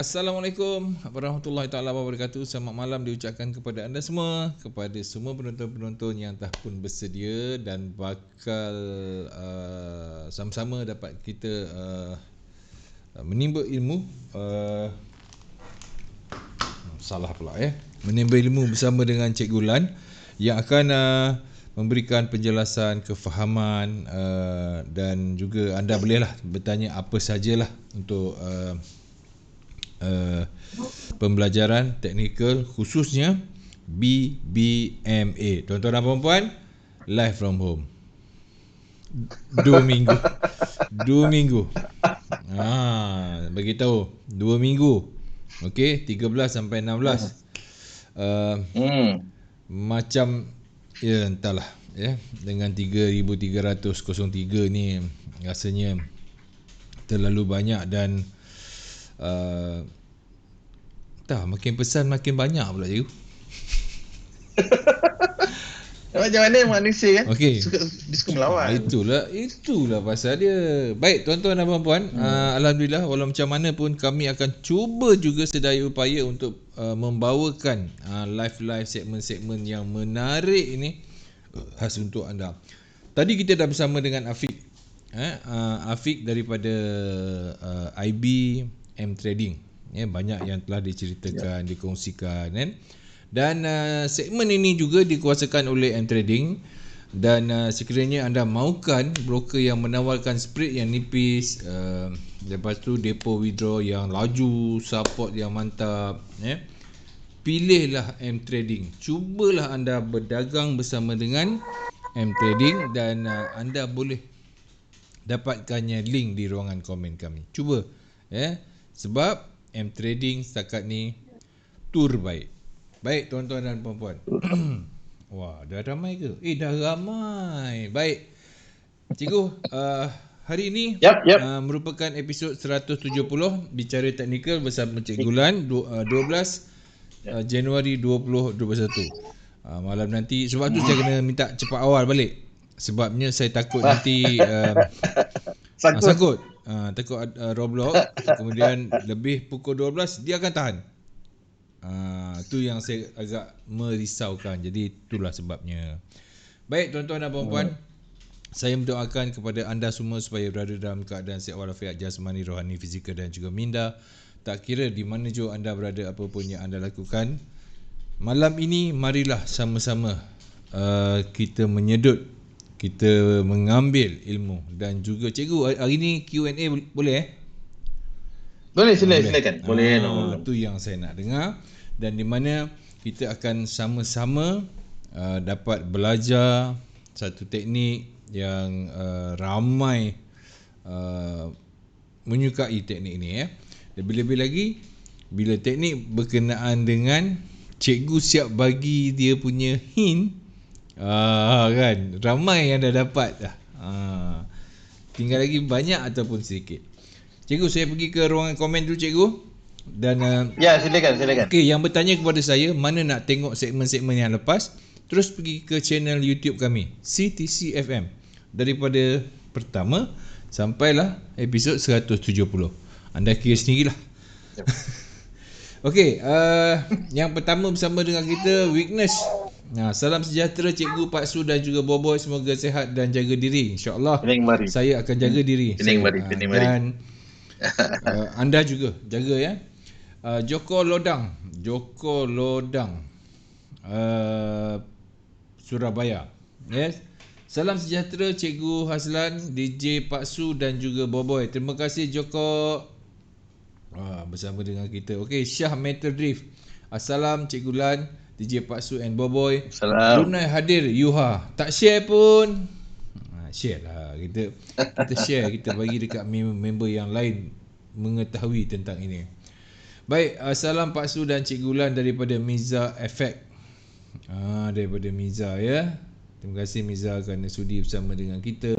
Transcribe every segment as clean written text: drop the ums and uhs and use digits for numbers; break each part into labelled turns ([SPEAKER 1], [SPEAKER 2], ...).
[SPEAKER 1] Assalamualaikum warahmatullahi taala wabarakatuh. Selamat malam diucapkan kepada anda semua, kepada semua penonton-penonton yang telah pun bersedia dan bakal sama-sama dapat kita menimba ilmu salah pula menimba ilmu bersama dengan Cikgu Lan yang akan memberikan penjelasan, kefahaman dan juga anda bolehlah bertanya apa sajalah untuk pembelajaran teknikal khususnya BBMA. Tuan-tuan dan puan-puan, live from home. 2 minggu. 2 minggu. Bagi tahu 2 minggu. Okey, 13 sampai 16. Macam ya entahlah dengan 3303 ni rasanya terlalu banyak dan makin pesan makin banyak pula cikgu.
[SPEAKER 2] Macam mana manusia kan?
[SPEAKER 1] Okey.
[SPEAKER 2] Suka melawan.
[SPEAKER 1] Itulah pasal dia. Baik tuan-tuan dan puan-puan, alhamdulillah walau macam mana pun kami akan cuba juga sedaya upaya untuk membawakan live segmen-segmen yang menarik ini khas untuk anda. Tadi kita dah bersama dengan Afiq. Afiq daripada IB M Trading. Banyak yang telah diceritakan, dikongsikan kan. Dan segmen ini juga dikuasakan oleh M Trading dan sekiranya anda mahukan broker yang menawarkan spread yang nipis, lepas tu depo withdraw yang laju, support yang mantap, pilihlah M Trading. Cubalah anda berdagang bersama dengan M Trading dan anda boleh dapatkannya link di ruangan komen kami. Cuba sebab M Trading setakat ni terbaik. Baik tuan-tuan dan puan-puan. Wah, dah ramai ke? Dah ramai. Baik. Cikgu, hari ini merupakan episod 170 bicara teknikal bersama Cikgu Lan 12 Januari 2021. Malam nanti sebab tu saya kena minta cepat awal balik. Sebabnya saya takut nanti sangkut. Takut Roblox. Kemudian lebih pukul 12 dia akan tahan. Tu yang saya agak merisaukan. Jadi itulah sebabnya. Baik tuan-tuan dan puan-puan, saya mendoakan kepada anda semua supaya berada dalam keadaan sihat walafiat jasmani, rohani, fizikal dan juga minda. Tak kira di mana jua anda berada, apa pun yang anda lakukan. Malam ini marilah sama-sama kita menyedut, kita mengambil ilmu dan juga cikgu hari ni Q&A boleh
[SPEAKER 2] Boleh silakan. Boleh.
[SPEAKER 1] Itu yang saya nak dengar dan di mana kita akan sama-sama dapat belajar satu teknik yang ramai menyukai teknik ni Dan lebih-lebih lagi bila teknik berkenaan dengan cikgu siap bagi dia punya hint kan ramai yang dah dapat dah. Tinggal lagi banyak ataupun sedikit. Cikgu, saya pergi ke ruangan komen dulu cikgu. Dan
[SPEAKER 2] silakan.
[SPEAKER 1] Okey, yang bertanya kepada saya mana nak tengok segmen-segmen yang lepas, terus pergi ke channel YouTube kami CTC FM daripada pertama sampailah episod 170. Anda kira sendirilah. Okey, yang pertama bersama dengan kita Weakness. Salam sejahtera cikgu, Pak Su dan juga Boboy, semoga sihat dan jaga diri. InsyaAllah saya akan jaga diri. Dan anda juga jaga Joko Lodang Surabaya. Salam sejahtera cikgu Haslan, DJ Pak Su dan juga Boboy. Terima kasih Joko bersama dengan kita. Okey, Syah Metal Drift. Assalam cikgu Lan, DJ Pak Su and Boboy. Brunei hadir Yuha. Tak share pun. Share lah. Kita share, kita bagi dekat member yang lain mengetahui tentang ini. Baik, salam Pak Su dan Cikgu Lan daripada Miza Effect. Daripada Miza Terima kasih Miza kerana sudi bersama dengan kita.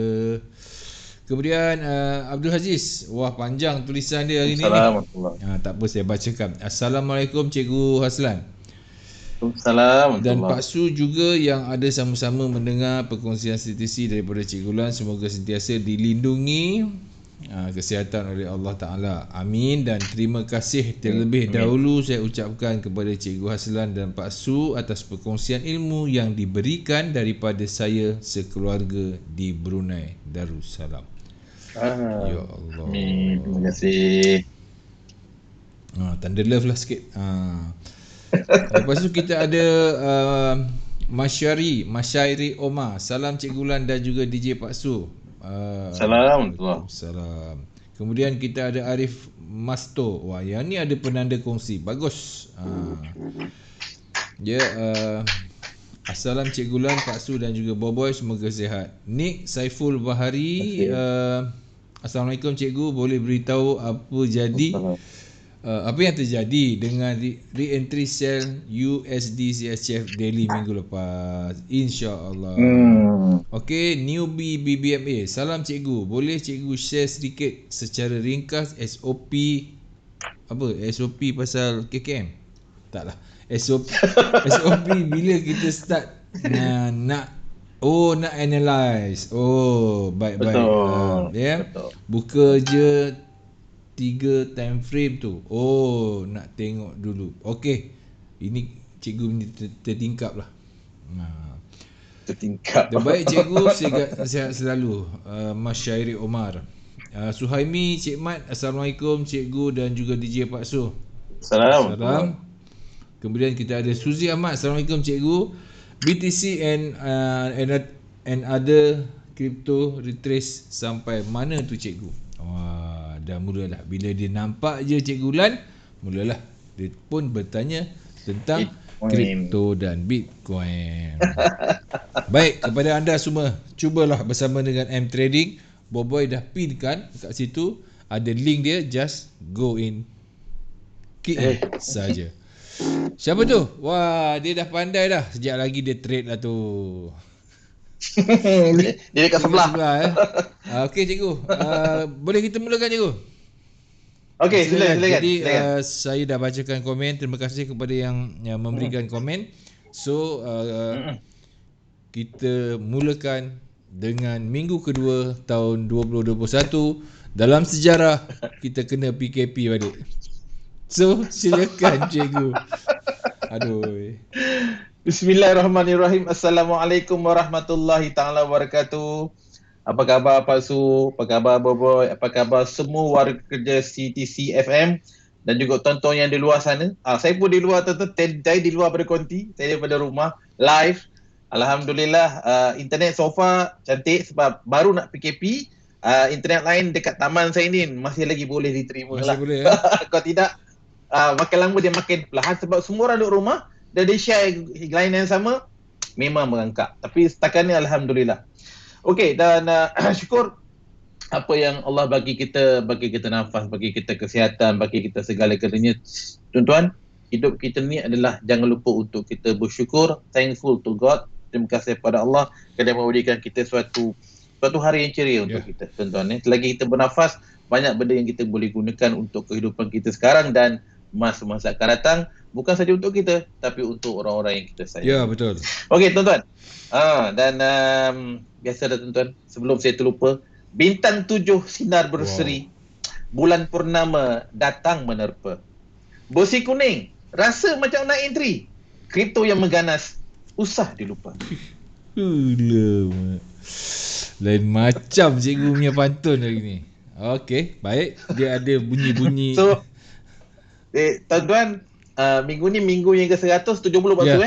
[SPEAKER 1] Kemudian Abdul Aziz. Wah, panjang tulisan dia hari ni. Tak apa, saya bacakan. Assalamualaikum Cikgu Haslan.
[SPEAKER 2] Waalaikumsalam.
[SPEAKER 1] Dan Pak Su juga yang ada sama-sama mendengar perkongsian CTC daripada Cikgu Lan. Semoga sentiasa dilindungi kesihatan oleh Allah Ta'ala. Amin. Dan terima kasih terlebih dahulu saya ucapkan kepada Cikgu Haslan dan Pak Su atas perkongsian ilmu yang diberikan daripada saya sekeluarga di Brunei Darussalam. Ya Allah.
[SPEAKER 2] Amin. Terima kasih.
[SPEAKER 1] Tanda love lah sikit. Lepas tu kita ada Masyairi Omar. Salam Cikgu Lan dan juga DJ Pak Su.
[SPEAKER 2] Assalamualaikum.
[SPEAKER 1] Kemudian kita ada Arif Masto. Wah, yang ni ada penanda kongsi. Bagus. Assalam Cikgu Lan, Pak Su dan juga Boboy, semoga sihat. Nick Saiful Bahari. Assalamualaikum Cikgu, boleh beritahu apa yang terjadi dengan re-entry sell USD CHF daily minggu lepas, insya-Allah. Okey, newbie BBMA. Salam Cikgu, boleh Cikgu share sedikit secara ringkas SOP pasal KKM? Taklah. SOP bila kita start nak analyze. Baik. Buka je 3 time frame tu. Nak tengok dulu. Okey. Ini cikgu ni tertingkap lah.
[SPEAKER 2] Tertingkap.
[SPEAKER 1] Baik cikgu, sihat selalu. Masyairi Omar. Suhaimi Cik Mat. Assalamualaikum cikgu dan juga DJ Pak Su.
[SPEAKER 2] Salam.
[SPEAKER 1] Kemudian kita ada Suzy Ahmad. Assalamualaikum cikgu. BTC and other crypto retrace sampai mana tu cikgu? Dah mulalah. Bila dia nampak je Cikgu Lan, mulalah dia pun bertanya tentang kripto dan Bitcoin. Baik, kepada anda semua, cubalah bersama dengan M Trading. Boboy dah pinkan kat situ, ada link dia, just go in, klik saja. Siapa tu? Wah, dia dah pandai dah. Sekejap lagi dia trade lah tu.
[SPEAKER 2] Dia dekat sebelah.
[SPEAKER 1] Okey cikgu. Boleh kita mulakan cikgu?
[SPEAKER 2] Okey, silakan.
[SPEAKER 1] Jadi saya dah bacakan komen. Terima kasih kepada yang memberikan komen. So kita mulakan dengan minggu kedua tahun 2021. Dalam sejarah kita kena PKP balik. So silakan cikgu. Aduh.
[SPEAKER 2] Bismillahirrahmanirrahim. Assalamualaikum warahmatullahi taala wabarakatuh. Apa khabar Pak Su? Apa khabar Boboy? Apa khabar semua warga kerja CTC FM dan juga tonton yang di luar sana? Saya pun di luar tonton, saya di luar berkonti, saya daripada rumah live. Alhamdulillah, internet so far cantik sebab baru nak PKP. Internet lain dekat taman saya ni masih lagi boleh diterima lah.
[SPEAKER 1] Boleh,
[SPEAKER 2] Kalau tidak, makin lama dia makin perlahan sebab semua orang duduk rumah dan dia share line yang sama, memang merangkak. Tapi setakat ni Alhamdulillah. Okey, dan syukur apa yang Allah bagi kita nafas, bagi kita kesihatan, bagi kita segala-galanya. Tuan-tuan, hidup kita ni adalah jangan lupa untuk kita bersyukur, thankful to God. Terima kasih kepada Allah kerana memberikan kita suatu hari yang ceria untuk kita, tuan-tuan. Selagi kita bernafas, banyak benda yang kita boleh gunakan untuk kehidupan kita sekarang dan masa-masa akan datang, bukan saja untuk kita tapi untuk orang-orang yang kita sayang.
[SPEAKER 1] Ya, betul.
[SPEAKER 2] Okey, tuan-tuan. Dan biasa dah tuan-tuan, sebelum saya terlupa, bintang 7 sinar berseri. Bulan purnama datang menerpa. Bosi kuning, rasa macam nak entry. Kripto yang mengganas, usah dilupa.
[SPEAKER 1] Lain macam cikgu punya pantun hari ni. Okey, baik. Dia ada bunyi-bunyi.
[SPEAKER 2] So, tuan-tuan, minggu ni minggu yang ke-170 Pak Su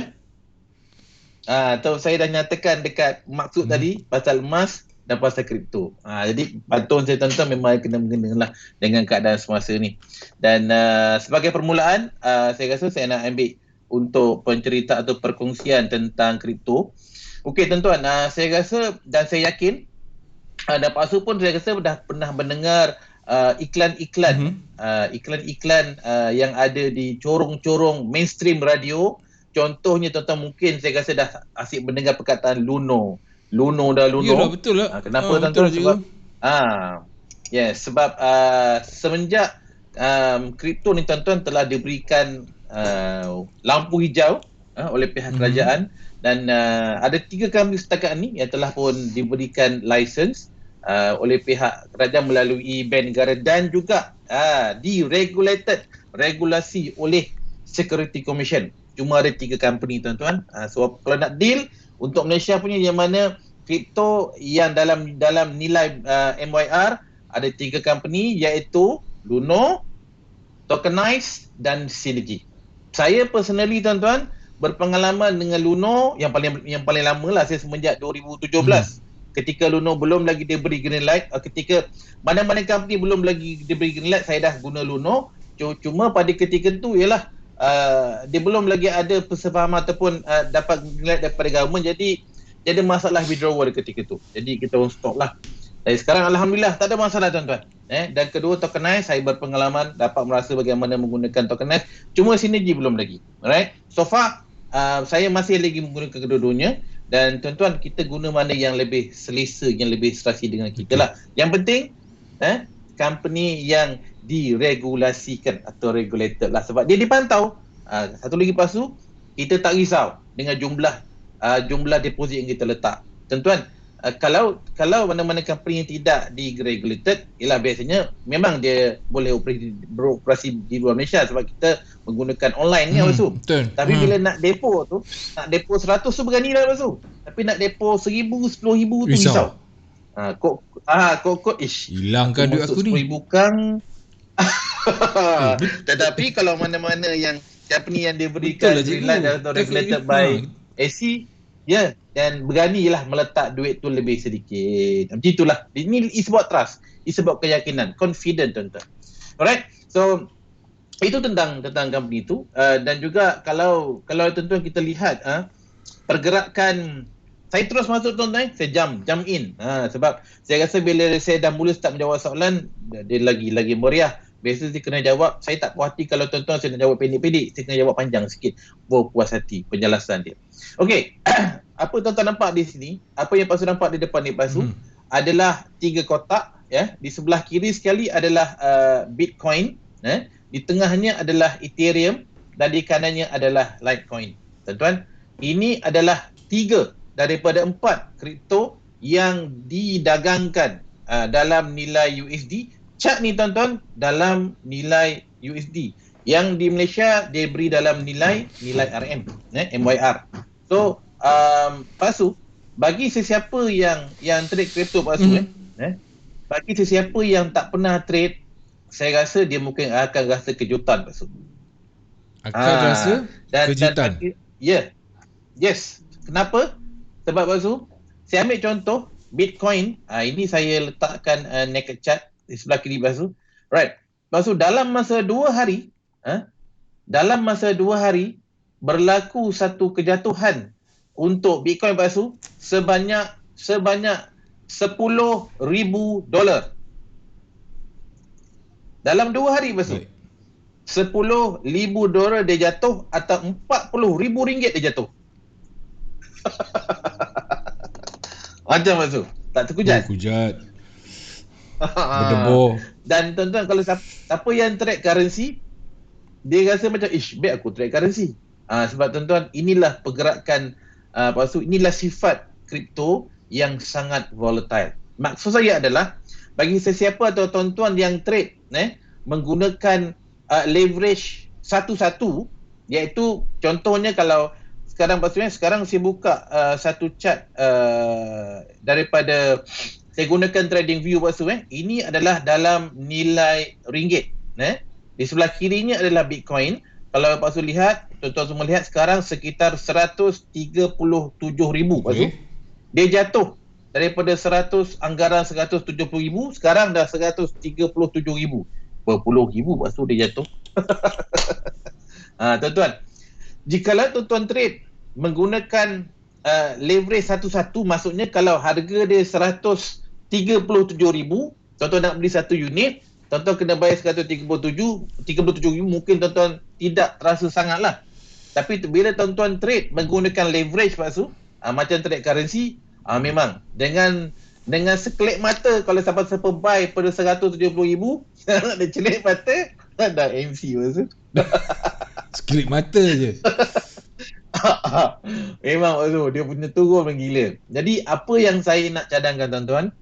[SPEAKER 2] saya dah nyatakan dekat maksud tadi pasal emas dan pasal kripto. Jadi pantun saya tuan-tuan memang kena-mengena lah dengan keadaan semasa ni. Dan sebagai permulaan, saya rasa saya nak ambil untuk pencerita atau perkongsian tentang kripto. Okey tuan-tuan, saya rasa dan saya yakin dan Pak Su pun saya rasa dah pernah mendengar iklan-iklan yang ada di corong-corong mainstream radio. Contohnya tuan-tuan mungkin saya rasa dah asyik mendengar perkataan Luno.
[SPEAKER 1] Yalah, betul lah.
[SPEAKER 2] Kenapa tuan-tuan? Sebab sebab semenjak kripto ni tuan-tuan telah diberikan lampu hijau oleh pihak kerajaan dan ada 3 company setakat ni yang telah pun diberikan license oleh pihak kerajaan melalui bank negara dan juga diregulated, regulasi oleh Security Commission. Cuma ada 3 company tuan-tuan. So kalau nak deal untuk Malaysia punya yang mana kripto yang dalam nilai MYR ada 3 company iaitu Luno, Tokenize dan Synergy. Saya personally tuan-tuan berpengalaman dengan Luno yang paling lama lah, saya semenjak 2017. Ketika Luno belum lagi diberi green light, ketika mana-mana company belum lagi diberi green light, saya dah guna Luno. Cuma pada ketika tu ialah dia belum lagi ada persefahaman ataupun dapat green light daripada government, jadi ada masalah withdrawal ketika tu. Jadi kita orang stop lah. Dan sekarang alhamdulillah tak ada masalah tuan-tuan. Dan kedua Tokenize, saya berpengalaman dapat merasa bagaimana menggunakan Tokenize. Cuma Synergy belum lagi. Alright. So far saya masih lagi menggunakan kedua-duanya, dan tuan-tuan kita guna mana yang lebih selesa, yang lebih serasi dengan kita lah. Yang penting company yang diregulasikan atau regulated lah, sebab dia dipantau. Satu lagi pasu, kita tak risau dengan jumlah deposit yang kita letak. Tuan-tuan, kalau mana-mana company yang tidak di-regulated, ialah biasanya memang dia boleh beroperasi di luar Malaysia sebab kita menggunakan online ni Pasu. Tapi bila nak depo 100 tu berani lah Pasu. Tapi nak depo 1,000, 10,000 tu risau. Kok
[SPEAKER 1] hilangkan duit aku ni.
[SPEAKER 2] 10,000 kang. Tetapi kalau mana-mana yang company yang diberikan atau regulated by AC, dan beranilah meletak duit tu lebih sedikit. Macam itulah. Ini is about trust. Is about keyakinan. Confident tuan-tuan. Alright. So, itu tentang company tu. Dan juga kalau tuan-tuan kita lihat pergerakan, saya terus masuk tuan-tuan, saya jump in. Sebab saya rasa bila saya dah mula start menjawab soalan, dia lagi meriah. Biasa saya kena jawab, saya tak puas hati kalau tuan-tuan saya nak jawab pendek-pendek, saya kena jawab panjang sikit. Puas hati penjelasan dia. Okey, apa tuan-tuan nampak di sini, apa yang Pasu nampak di depan ni Pasu, adalah 3 kotak. Di sebelah kiri sekali adalah Bitcoin, di tengahnya adalah Ethereum, dan di kanannya adalah Litecoin. Tuan-tuan, ini adalah 3 daripada 4 kripto yang didagangkan dalam nilai USD. Chart ni tuan-tuan dalam nilai USD. Yang di Malaysia dia beri dalam nilai RM, MYR. So Pasu, bagi sesiapa yang trade kripto Pasu, bagi sesiapa yang tak pernah trade, saya rasa dia mungkin akan rasa kejutan Pasu.
[SPEAKER 1] Rasa kejutan.
[SPEAKER 2] Yes. Kenapa? Sebab Pasu, saya ambil contoh Bitcoin. Ini saya letakkan naked chart di sebelah kiri Pasu. Right. Pasu, dalam masa 2 hari, berlaku satu kejatuhan untuk Bitcoin Pasu sebanyak $10,000. Dalam 2 hari Pasu. $10,000 dia jatuh atau RM40,000 dia jatuh. Macam Pasu. Tak terkujat?
[SPEAKER 1] Terkujat. Berdebur.
[SPEAKER 2] Dan tuan-tuan, kalau siapa yang trade currency, dia rasa macam baik aku trade currency. Sebab tuan-tuan, inilah pergerakan inilah sifat kripto yang sangat volatile. Maksud saya adalah bagi sesiapa atau tuan-tuan yang trade menggunakan leverage satu-satu, iaitu contohnya kalau sekarang saya buka satu chart daripada saya gunakan TradingView Pasu. Ini adalah dalam nilai ringgit. Di sebelah kirinya adalah Bitcoin. Kalau Pasu lihat, tuan-tuan semua lihat sekarang sekitar 137,000 Pasu. Dia jatuh daripada anggaran 170,000, sekarang dah 137,000. Berpuluh ribu Pasu dia jatuh. Tuan-tuan, jikalau tuan-tuan trade menggunakan leverage satu-satu, maksudnya kalau harga dia 137,000, tuan-tuan nak beli satu unit, tuan-tuan kena bayar 137,000, mungkin tuan-tuan tidak terasa sangat lah. Tapi bila tuan-tuan trade menggunakan leverage Pasu, macam trade currency, memang dengan sekelip mata, kalau siapa-siapa buy pada 170,000, dia celik mata, dah MC Pasu.
[SPEAKER 1] Sekelip mata je.
[SPEAKER 2] Memang Pasu, dia punya turun menggila. Jadi apa yang saya nak cadangkan tuan-tuan,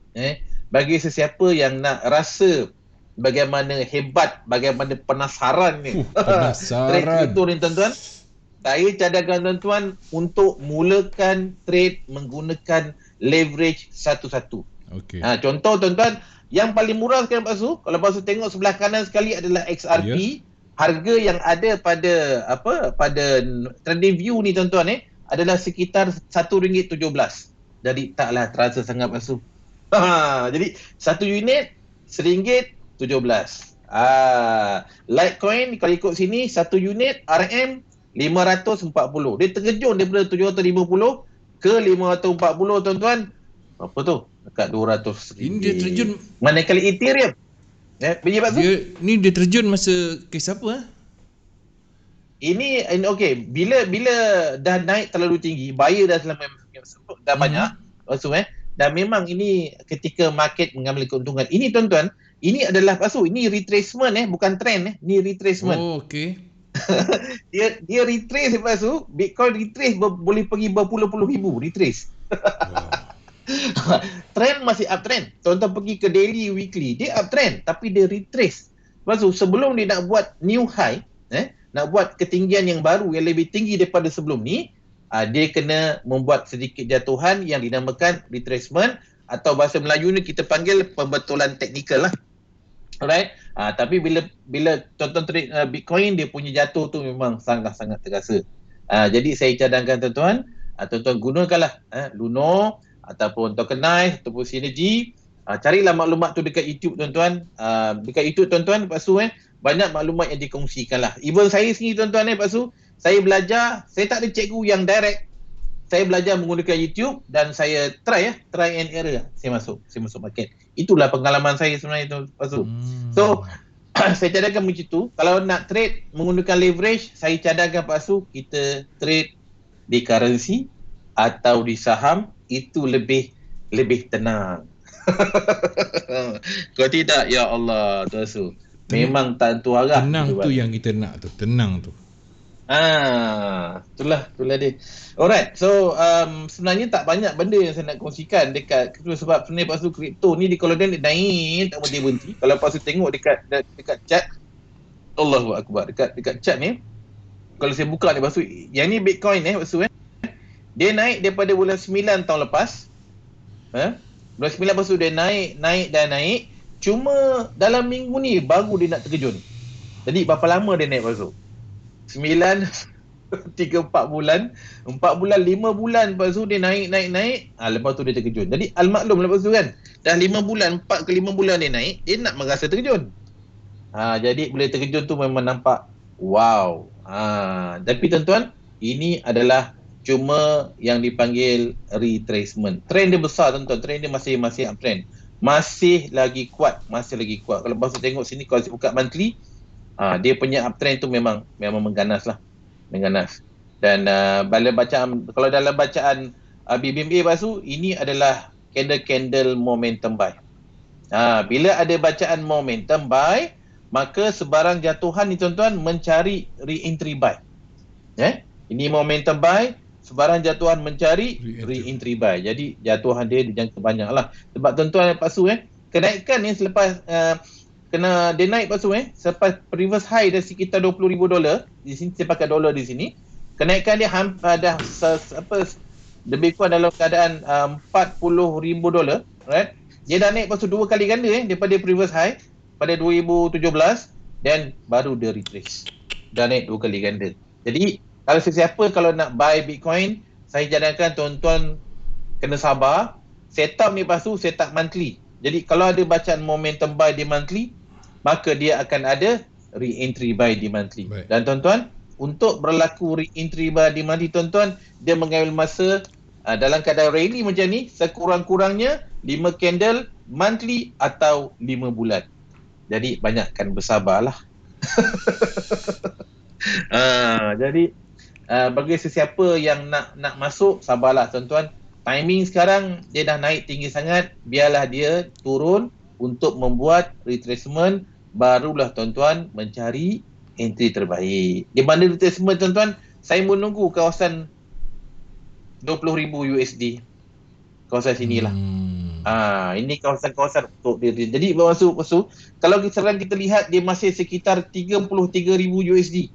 [SPEAKER 2] bagi sesiapa yang nak rasa bagaimana hebat, bagaimana penasaran ni trade
[SPEAKER 1] Penasaran.
[SPEAKER 2] kripto ni tuan-tuan, saya cadangkan tuan-tuan untuk mulakan trade menggunakan leverage satu-satu.
[SPEAKER 1] Okey.
[SPEAKER 2] Contoh tuan-tuan, yang paling murah sekarang Pak Su, kalau Pak Su tengok sebelah kanan sekali adalah XRP. Harga yang ada pada trading view ni tuan-tuan adalah sekitar RM1.17. Jadi taklah terasa sangat Pak Su. Jadi 1 unit RM1.17. Litecoin kalau ikut sini 1 unit RM 540. Dia terjun daripada 750 ke 540 tuan-tuan. Apa tu? Dekat 200
[SPEAKER 1] Ini dia terjun.
[SPEAKER 2] Manakala Ethereum biji Pak Su?
[SPEAKER 1] Dia terjun masa kes apa?
[SPEAKER 2] Ini okey, bila dah naik terlalu tinggi, buyer dah dah banyak, Pak Su dan memang ini ketika market mengambil keuntungan. Ini tuan-tuan, ini adalah Pak Su, ini retracement bukan trend Ini retracement.
[SPEAKER 1] Oh, okey.
[SPEAKER 2] dia retrace Pak Su, Bitcoin retrace boleh pergi berpuluh-puluh ribu retrace. Trend masih uptrend. Tuan-tuan pergi ke daily, weekly, dia uptrend tapi dia retrace. Lepas tu sebelum dia nak buat new high, nak buat ketinggian yang baru yang lebih tinggi daripada sebelum ni, dia kena membuat sedikit jatuhan yang dinamakan retracement, atau bahasa Melayu ni kita panggil pembetulan teknikal lah. Alright. Tapi bila tuan-tuan trade Bitcoin, dia punya jatuh tu memang sangat-sangat terasa. Jadi saya cadangkan tuan-tuan, tuan-tuan gunakanlah Luno ataupun Tokenize ataupun Synergy. Carilah maklumat tu dekat YouTube tuan-tuan. Dekat YouTube tuan-tuan Pak Su banyak maklumat yang dikongsikan lah. Even saya sendiri tuan-tuan Pak Su, saya belajar, saya tak ada cikgu yang direct. Saya belajar menggunakan YouTube dan saya try and error. Saya masuk market. Itulah pengalaman saya sebenarnya tu Pak Su. So saya cadangkan macam tu. Kalau nak trade menggunakan leverage, saya cadangkan Pak Su, kita trade di currency atau di saham, itu lebih tenang. Kalau tidak, ya Allah Tuan Su, memang tak tentu arah.
[SPEAKER 1] Tenang tu yang kita nak tu, tenang tu.
[SPEAKER 2] Itulah dia. Alright, so sebenarnya tak banyak benda yang saya nak kongsikan dekat sebab sebenarnya Pak Su, kripto ni kalau dia naik tak berhenti. Kalau Pak Su tengok dekat chart, Allahu Akbar, dekat chart ni, kalau saya buka ni Pak Su, yang ni Bitcoin Pak Su dia naik daripada bulan 9 tahun lepas. Bulan 9 lepas tu dia naik. Cuma dalam minggu ni baru dia nak terkejun. Jadi berapa lama dia naik Pak Su? 9 3-4 bulan, 4 bulan, 5 bulan Pak Su dia naik. Lepas tu dia terkejun. Jadi al-maklum lepas tu kan, dah 5 bulan, 4 ke 5 bulan dia naik, dia nak merasa terkejun. Jadi bila terkejun tu memang nampak wow. Tapi tuan-tuan, ini adalah cuma yang dipanggil retracement. Trend dia besar tuan-tuan, trend dia masih uptrend. Masih lagi kuat. Kalau Pak Su tengok sini, kalau saya buka monthly, dia punya uptrend tu memang mengganas. Dan kalau dalam bacaan BBMA Pak Su, ini adalah candle momentum buy. Bila ada bacaan momentum buy, maka sebarang jatuhan ni tuan-tuan mencari re-entry buy. Ini momentum buy, sebarang jatuhan mencari re-entry buy. Jadi jatuhan dia dijangka banyak lah. Sebab tuan-tuan Pak Su kenaikan ni selepas dia naik Pak Su selepas previous high dah sekitar $20,000. Di sini saya pakai dolar di sini. Kenaikan dia dah lebih kurang dalam keadaan $40,000, right? Dia dah naik Pak Su 2 kali ganda daripada previous high pada 2017 dan baru dia retrace. Dah naik 2 kali ganda. Jadi kalau sesiapa kalau nak buy Bitcoin, saya cadangkan tuan-tuan kena sabar. Setup ni Pak Su, setup monthly. Jadi kalau ada bacaan momentum buy di monthly, maka dia akan ada re-entry buy di monthly. Baik. Dan tuan-tuan, untuk berlaku re-entry buy di monthly tuan-tuan, dia mengambil masa dalam keadaan rally macam ni, sekurang-kurangnya 5 candle monthly atau 5 bulan. Jadi banyakkan bersabarlah. Jadi bagi sesiapa yang nak masuk, sabarlah tuan-tuan. Timing sekarang dia dah naik tinggi sangat, biarlah dia turun untuk membuat retracement, barulah tuan-tuan mencari entry terbaik. Di mana retracement tuan-tuan, saya menunggu kawasan 20,000 USD. Kawasan sinilah. Ini kawasan-kawasan untuk dia. Jadi bermaksud kalau sekarang kita lihat dia masih sekitar 33,000 USD.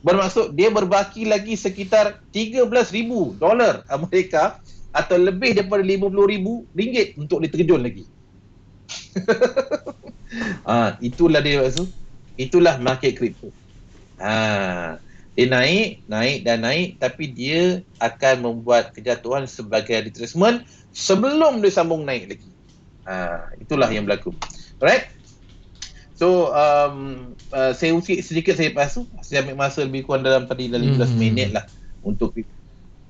[SPEAKER 2] Bermaksud dia berbaki lagi sekitar 13,000 dolar Amerika atau lebih daripada 50,000 ringgit untuk diterjun lagi. Itulah dia maksud. Itulah market kripto. Dia naik tapi dia akan membuat kejatuhan sebagai retracement sebelum dia sambung naik lagi. Itulah yang berlaku. Alright. So saya usik sedikit saya pasu. Saya ambil masa lebih kurang dalam tadi 15 minit lah untuk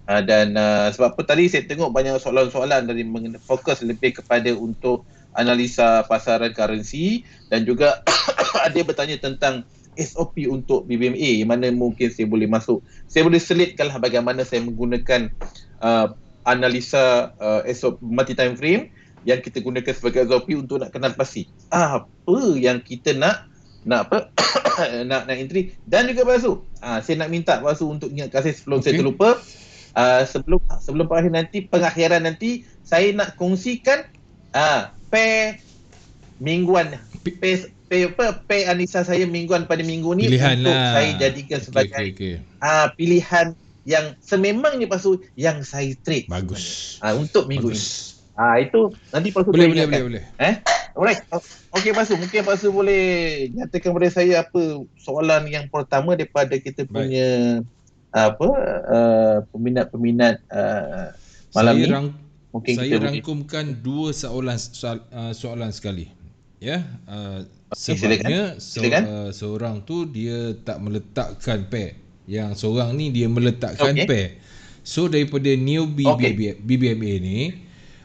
[SPEAKER 2] dan sebab apa tadi saya tengok banyak soalan-soalan dari fokus lebih kepada untuk analisa pasaran currency dan juga ada bertanya tentang SOP untuk BBMA mana mungkin saya boleh masuk. Saya boleh selitkanlah bagaimana saya menggunakan analisa SOP multi time frame yang kita gunakan sebagai SOP untuk nak kenal pasti apa yang kita nak apa nak entry dan juga Basu. Saya nak minta Basu untuk ingatkan saya sebelum saya terlupa. Sebelum pengakhiran nanti saya nak kongsikan pair mingguan pair analisa saya mingguan pada minggu ni
[SPEAKER 1] pilihan
[SPEAKER 2] untuk
[SPEAKER 1] lah.
[SPEAKER 2] saya jadikan sebagai pilihan yang sememangnya Pasu yang saya trade.
[SPEAKER 1] Bagus.
[SPEAKER 2] Untuk minggu ini. Itu nanti Pasu
[SPEAKER 1] boleh.
[SPEAKER 2] Alright. Okey Pasu, mungkin Pasu boleh nyatakan kepada saya apa soalan yang pertama daripada kita punya peminat-peminat malam ni.
[SPEAKER 1] Mungkin saya rangkumkan dua soalan sekali. Ya. Sebabnya seorang tu dia tak meletakkan pair. Yang seorang ni dia meletakkan pair. So daripada newbie BBMA ni,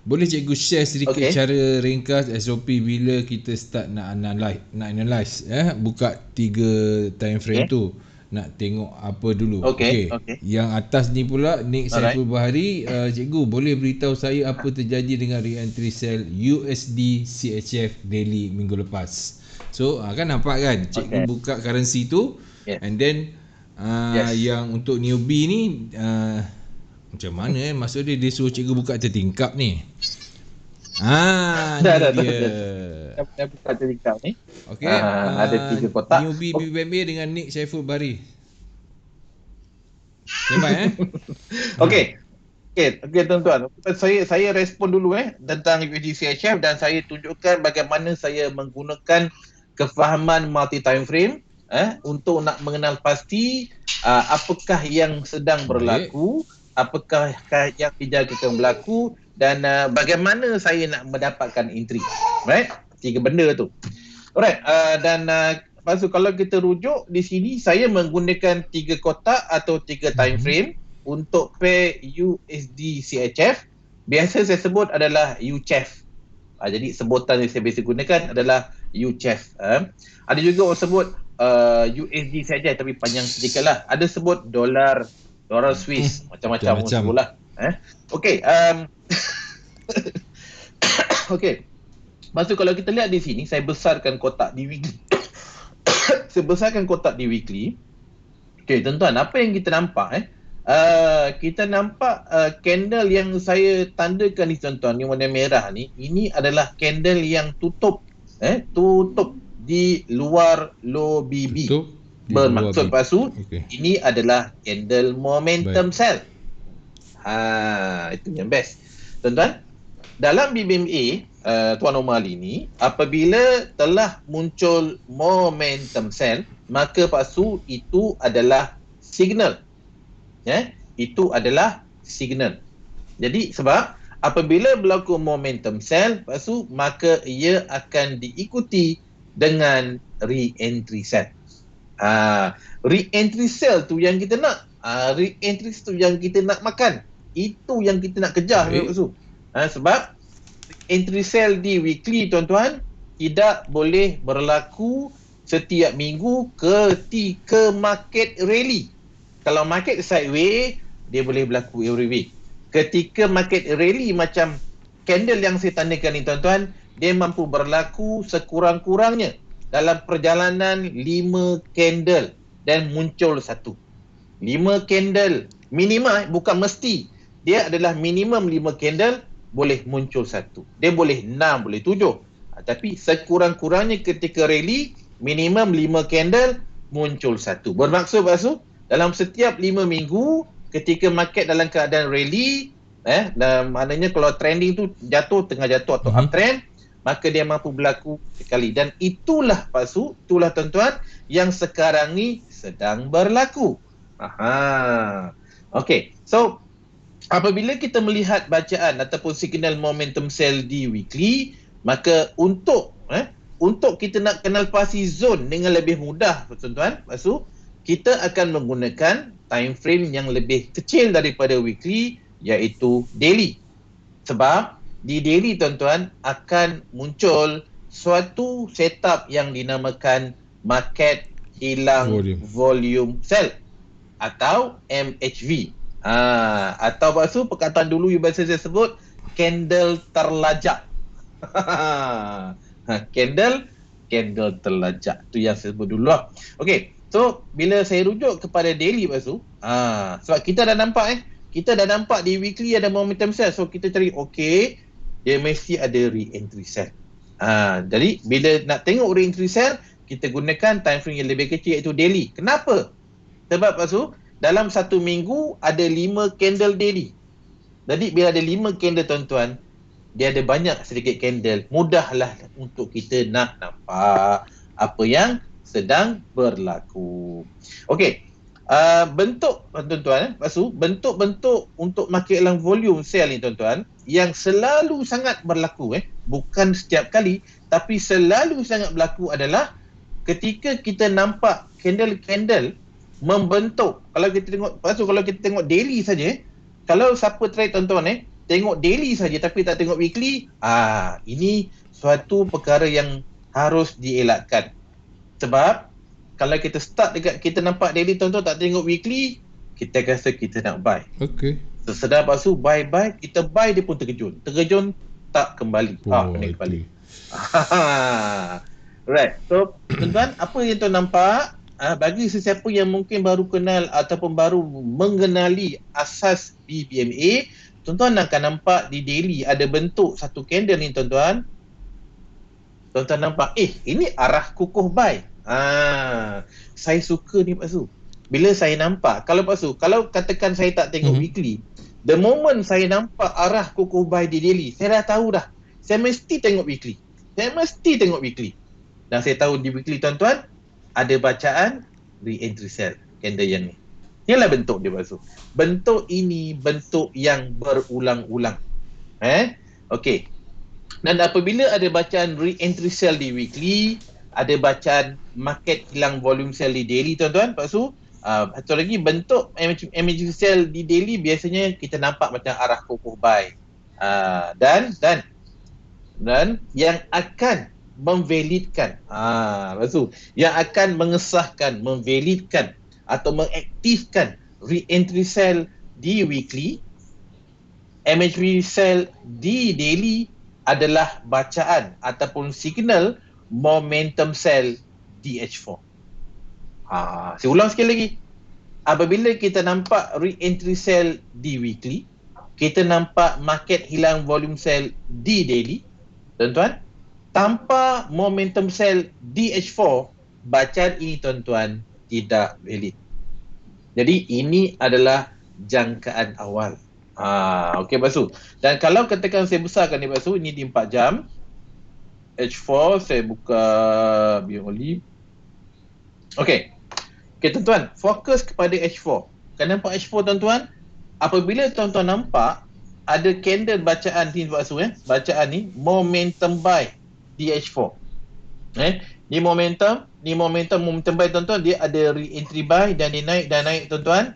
[SPEAKER 1] boleh cikgu share sedikit cara ringkas SOP bila kita start nak analyze buka 3 time frame tu. Nak tengok apa dulu. Okey. Yang atas ni pula Nick Saiful Bahari, cikgu boleh beritahu saya apa terjadi dengan re-entry sell USD CHF daily minggu lepas. So kan nampak kan cikgu buka currency tu and then yang untuk newbie ni macam mana maksud dia suruh cikgu buka tertingkap ni.
[SPEAKER 2] Dah buka tertingkap ni.
[SPEAKER 1] Okey.
[SPEAKER 2] Ada 3 kotak.
[SPEAKER 1] Newbie BBMA dengan Nick Saiful Bahari. Nampak
[SPEAKER 2] Okey tuan-tuan. Saya respon dulu tentang USD CHF dan saya tunjukkan bagaimana saya menggunakan kefahaman multi time frame untuk nak mengenal pasti apakah yang sedang berlaku, apakah yang dijangkakan berlaku dan bagaimana saya nak mendapatkan entry. Right? 3 benda tu. Alright, dan lepas tu kalau kita rujuk di sini saya menggunakan 3 kotak atau 3 time frame untuk pair USD CHF. Biasa saya sebut adalah UCHF. Jadi sebutan yang saya biasa gunakan adalah UCHF. Ada juga orang sebut USD saja tapi panjang sedikitlah. Ada sebut dolar Swiss, macam-macam sebutlah. Okey. Okey. Lepas tu kalau kita lihat di sini, saya besarkan kotak di weekly. Okey, tuan-tuan, apa yang kita nampak kita nampak candle yang saya tandakan ni tuan-tuan, yang warna merah ni, ini adalah candle yang tutup di luar low BB. Bermaksud Pasu, ini adalah candle momentum sell. Itu yang best. Tuan-tuan, dalam BBMA Tuan Omar ini, apabila telah muncul momentum sell, maka Pasu itu adalah signal. Itu adalah signal. Jadi sebab apabila berlaku momentum sell, Pasu, maka ia akan diikuti dengan re-entry sell. Re-entry sell tu yang kita nak. Re-entry tu yang kita nak makan. Itu yang kita nak kejar. Sebab entry sell di weekly tuan-tuan tidak boleh berlaku setiap minggu ketika market rally. Kalau market sideways, dia boleh berlaku every week. Ketika market rally macam candle yang saya tandakan ni tuan-tuan, dia mampu berlaku sekurang-kurangnya dalam perjalanan 5 candle dan muncul satu. 5 candle minimum, bukan mesti. Dia adalah minimum 5 candle boleh muncul satu. Dia boleh 6, boleh 7. Tapi sekurang-kurangnya ketika rally, minimum 5 candle, muncul satu. Bermaksud Pak Su, dalam setiap 5 minggu, ketika market dalam keadaan rally, maknanya kalau trending tu jatuh, tengah jatuh atau uptrend, maka dia mampu berlaku sekali. Dan itulah Pak Su, itulah tuan-tuan, yang sekarang ni sedang berlaku. Okay, so apabila kita melihat bacaan ataupun signal momentum sell di weekly, maka untuk kita nak kenal pasti zone dengan lebih mudah, tuan-tuan, Pasu, kita akan menggunakan time frame yang lebih kecil daripada weekly, iaitu daily. Sebab di daily, tuan-tuan, akan muncul suatu setup yang dinamakan market hilang volume sell atau MHV. Atau Pasu, perkataan dulu yang biasa saya sebut, candle terlajak. Candle terlajak. Tu yang saya sebut dulu lah. Okay, so bila saya rujuk kepada daily Pasu, sebab kita dah nampak kita dah nampak di weekly ada momentum sell. So kita cari, okay, dia mesti ada re-entry sell. Jadi bila nak tengok re-entry sell, kita gunakan time frame yang lebih kecil, iaitu daily. Kenapa? Sebab Pasu, dalam satu minggu ada 5 candle daily. Jadi bila ada 5 candle, tuan-tuan, dia ada banyak sedikit candle, mudahlah untuk kita nak nampak apa yang sedang berlaku. Okey, bentuk, tuan-tuan, Pasu, bentuk-bentuk untuk market hilang volume sell ni, tuan-tuan, yang selalu sangat berlaku, bukan setiap kali, tapi selalu sangat berlaku adalah ketika kita nampak candle-candle membentuk. Kalau kita tengok, Pasu, kalau kita tengok daily saja, kalau siapa trade, tuan-tuan, tengok daily saja tapi tak tengok weekly, ini suatu perkara yang harus dielakkan. Sebab kalau kita start dekat kita nampak daily, tuan-tuan, tak tengok weekly, kita rasa kita nak buy. Okey. Sesedar Pasu, buy, kita buy, dia pun terkejun tak kembali. Kena kembali. Right. So, tuan-tuan, apa yang tuan nampak, bagi sesiapa yang mungkin baru kenal ataupun baru mengenali asas BBMA, tuan-tuan akan nampak di daily ada bentuk satu candle ni, tuan-tuan. Tuan-tuan nampak, ini arah kukuh buy. Saya suka ni, Pak Su. Bila saya nampak, kalau Pak Su, kalau katakan saya tak tengok weekly, the moment saya nampak arah kukuh buy di daily, saya dah tahu dah. Saya mesti tengok weekly. Dan saya tahu di weekly, tuan-tuan, ada bacaan re-entry sell candle yang ni. Inilah bentuk dia, Pak Su. Bentuk ini bentuk yang berulang-ulang. Okey. Dan apabila ada bacaan re-entry sell di weekly, ada bacaan market hilang volume sell di daily, tuan-tuan, Pak Su, satu lagi bentuk MHV sell di daily biasanya kita nampak macam arah kukuh buy. Dan yang akan memvalidkan, Pasu, yang akan mengesahkan, memvalidkan atau mengaktifkan re-entry sell di weekly, MHV sell di daily adalah bacaan ataupun signal momentum sell di H4. Saya ulang sekali lagi. Apabila kita nampak re-entry sell di weekly, kita nampak market hilang volume sell di daily, tuan-tuan, tanpa momentum sell di H4, bacaan ini, tuan-tuan, tidak valid. Jadi ini adalah jangkaan awal. Okey, Pak Su. Dan kalau katakan saya besarkan ni, Pak Su, ini di 4 jam. H4 saya buka Bioli. Okey. Okey, tuan-tuan, fokus kepada H4. Kan nampak H4, tuan-tuan? Apabila tuan-tuan nampak ada candle bacaan ni, Pak Su, bacaan ni momentum buy di H4. Ni momentum buy, tuan-tuan, dia ada re-entry buy dan dia naik, tuan-tuan.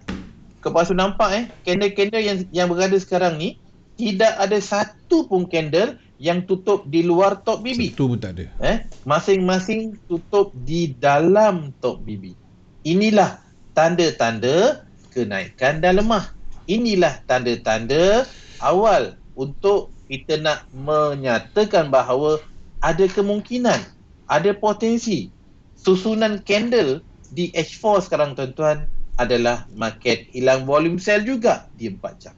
[SPEAKER 2] Lepas tu nampak candle-candle yang berada sekarang ni tidak ada satu pun candle yang tutup di luar top BB.
[SPEAKER 1] Satu pun tak ada.
[SPEAKER 2] Masing-masing tutup di dalam top BB. Inilah tanda-tanda kenaikan dan lemah. Inilah tanda-tanda awal untuk kita nak menyatakan bahawa ada kemungkinan, ada potensi susunan candle di H4 sekarang, tuan-tuan, adalah market hilang volume sell juga di 4 jam.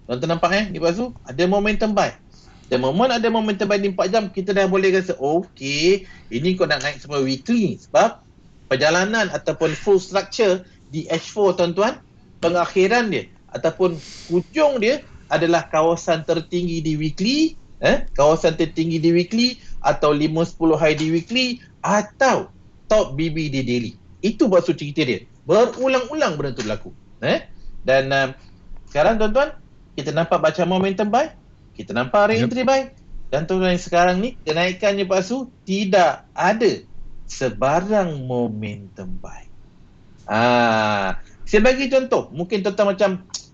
[SPEAKER 2] Tuan-tuan nampak ni Pak Su? Ada momentum buy. The moment ada momentum buy di 4 jam, kita dah boleh rasa, okay, ini kau nak naik sampai weekly. Sebab perjalanan ataupun full structure di H4 tuan-tuan, pengakhiran dia ataupun hujung dia adalah kawasan tertinggi di weekly, kawasan tertinggi di weekly atau 5-10 high di weekly atau top BB di daily. Itu maksud cerita dia. Berulang-ulang benda tu berlaku. Dan sekarang tuan-tuan, kita nampak baca momentum buy, kita nampak re-entry buy, dan tuan-tuan sekarang ni kenaikannya Pak Su tidak ada sebarang momentum buy. Saya bagi contoh, mungkin tuan-tuan macam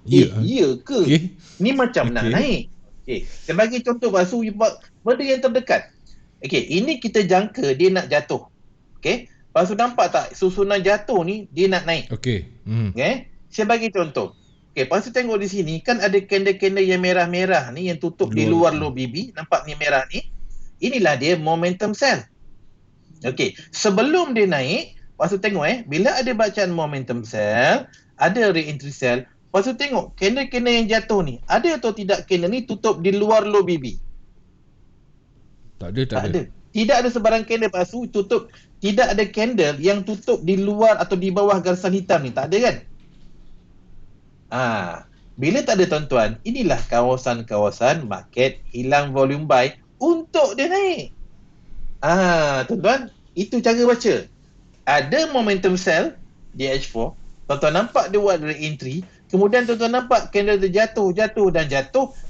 [SPEAKER 2] iya ke? Okay. Ni macam nak naik. Okay. Saya bagi contoh Pak Su, benda yang terdekat. Okay, ini kita jangka dia nak jatuh. Okay, Pak Su nampak tak susunan jatuh ni dia nak naik.
[SPEAKER 1] Okay.
[SPEAKER 2] Okay, saya bagi contoh. Okay, Pak Su tengok di sini kan ada candle-candle yang merah-merah ni yang tutup di luar low BB, nampak ni merah ni. Inilah dia momentum sell. Okay, sebelum dia naik, Pak Su tengok bila ada bacaan momentum sell, ada re-entry sell, Pak Su tengok candle-candle yang jatuh ni, ada atau tidak candle ni tutup di luar low BB?
[SPEAKER 1] Tak ada.
[SPEAKER 2] Tidak ada sebarang candle Pak Su tutup, tidak ada candle yang tutup di luar atau di bawah garisan hitam ni, tak ada kan? Bila tak ada tuan-tuan, inilah kawasan-kawasan market hilang volume buy untuk dia naik. Tuan-tuan, itu cara baca. Ada momentum sell di H4, tuan-tuan nampak dia buat re-entry, kemudian tuan-tuan nampak candle dia jatuh,